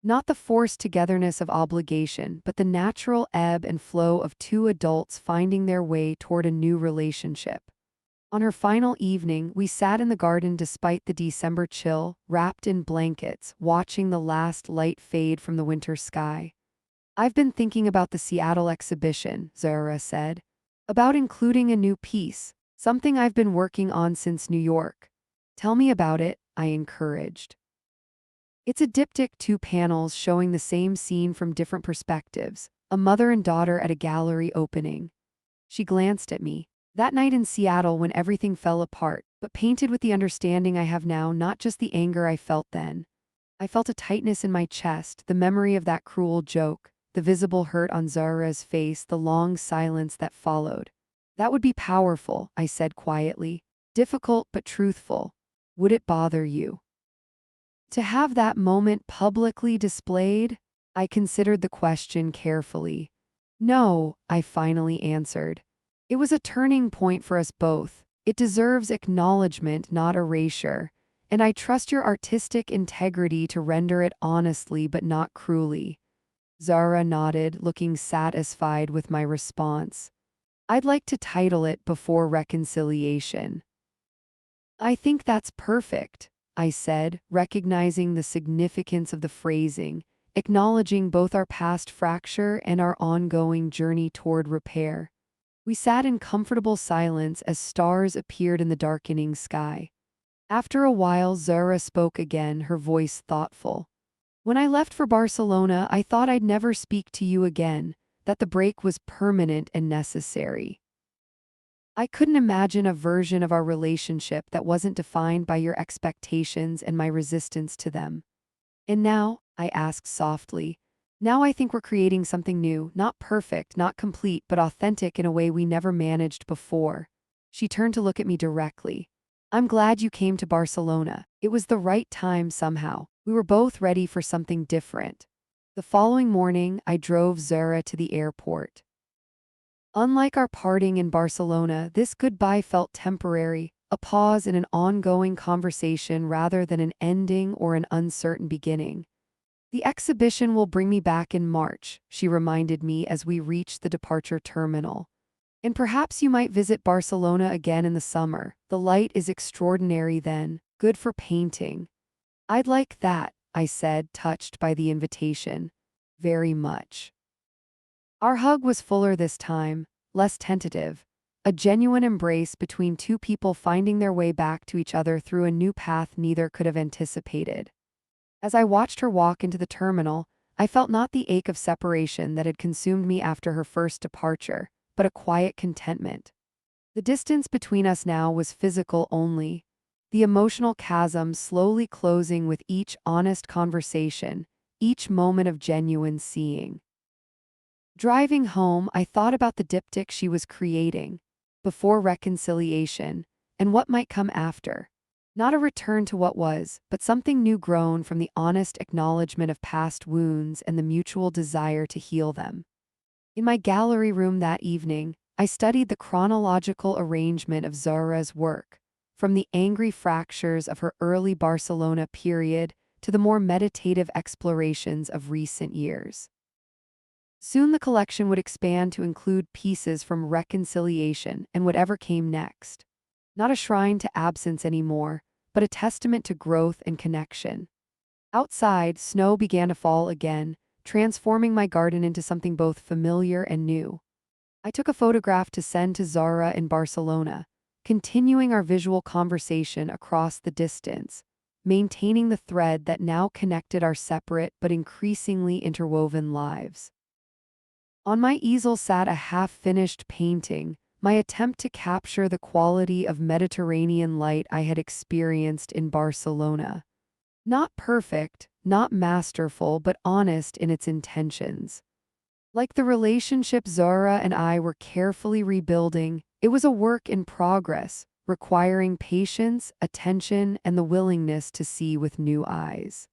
Not the forced togetherness of obligation, but the natural ebb and flow of two adults finding their way toward a new relationship. On her final evening, we sat in the garden despite the December chill, wrapped in blankets, watching the last light fade from the winter sky. I've been thinking about the Seattle exhibition, Zara said. About including a new piece, something I've been working on since New York. Tell me about it, I encouraged. It's a diptych, 2 panels showing the same scene from different perspectives, a mother and daughter at a gallery opening. She glanced at me. That night in Seattle when everything fell apart, but painted with the understanding I have now, not just the anger I felt then. I felt a tightness in my chest, the memory of that cruel joke, the visible hurt on Zara's face, the long silence that followed. That would be powerful, I said quietly. Difficult but truthful. Would it bother you? To have that moment publicly displayed? I considered the question carefully. No, I finally answered. It was a turning point for us both. It deserves acknowledgement, not erasure, and I trust your artistic integrity to render it honestly but not cruelly. Zara nodded, looking satisfied with my response. I'd like to title it Before Reconciliation. I think that's perfect, I said, recognizing the significance of the phrasing, acknowledging both our past fracture and our ongoing journey toward repair. We sat in comfortable silence as stars appeared in the darkening sky. After a while, Zara spoke again, her voice thoughtful. When I left for Barcelona, I thought I'd never speak to you again, that the break was permanent and necessary. I couldn't imagine a version of our relationship that wasn't defined by your expectations and my resistance to them. And now, I asked softly, now I think we're creating something new, not perfect, not complete, but authentic in a way we never managed before. She turned to look at me directly. I'm glad you came to Barcelona. It was the right time somehow. We were both ready for something different. The following morning, I drove Zara to the airport. Unlike our parting in Barcelona, this goodbye felt temporary, a pause in an ongoing conversation rather than an ending or an uncertain beginning. The exhibition will bring me back in March, she reminded me as we reached the departure terminal. And perhaps you might visit Barcelona again in the summer. The light is extraordinary then, good for painting. I'd like that, I said, touched by the invitation. Very much. Our hug was fuller this time, less tentative, a genuine embrace between two people finding their way back to each other through a new path neither could have anticipated. As I watched her walk into the terminal, I felt not the ache of separation that had consumed me after her first departure, but a quiet contentment. The distance between us now was physical only, the emotional chasm slowly closing with each honest conversation, each moment of genuine seeing. Driving home, I thought about the diptych she was creating, before reconciliation, and what might come after. Not a return to what was, but something new grown from the honest acknowledgement of past wounds and the mutual desire to heal them. In my gallery room that evening, I studied the chronological arrangement of Zahra's work, from the angry fractures of her early Barcelona period to the more meditative explorations of recent years. Soon the collection would expand to include pieces from reconciliation and whatever came next. Not a shrine to absence anymore, but a testament to growth and connection. Outside, snow began to fall again, transforming my garden into something both familiar and new. I took a photograph to send to Zara in Barcelona, continuing our visual conversation across the distance, maintaining the thread that now connected our separate but increasingly interwoven lives. On my easel sat a half-finished painting, my attempt to capture the quality of Mediterranean light I had experienced in Barcelona. Not perfect, not masterful, but honest in its intentions. Like the relationship Zara and I were carefully rebuilding, it was a work in progress, requiring patience, attention, and the willingness to see with new eyes.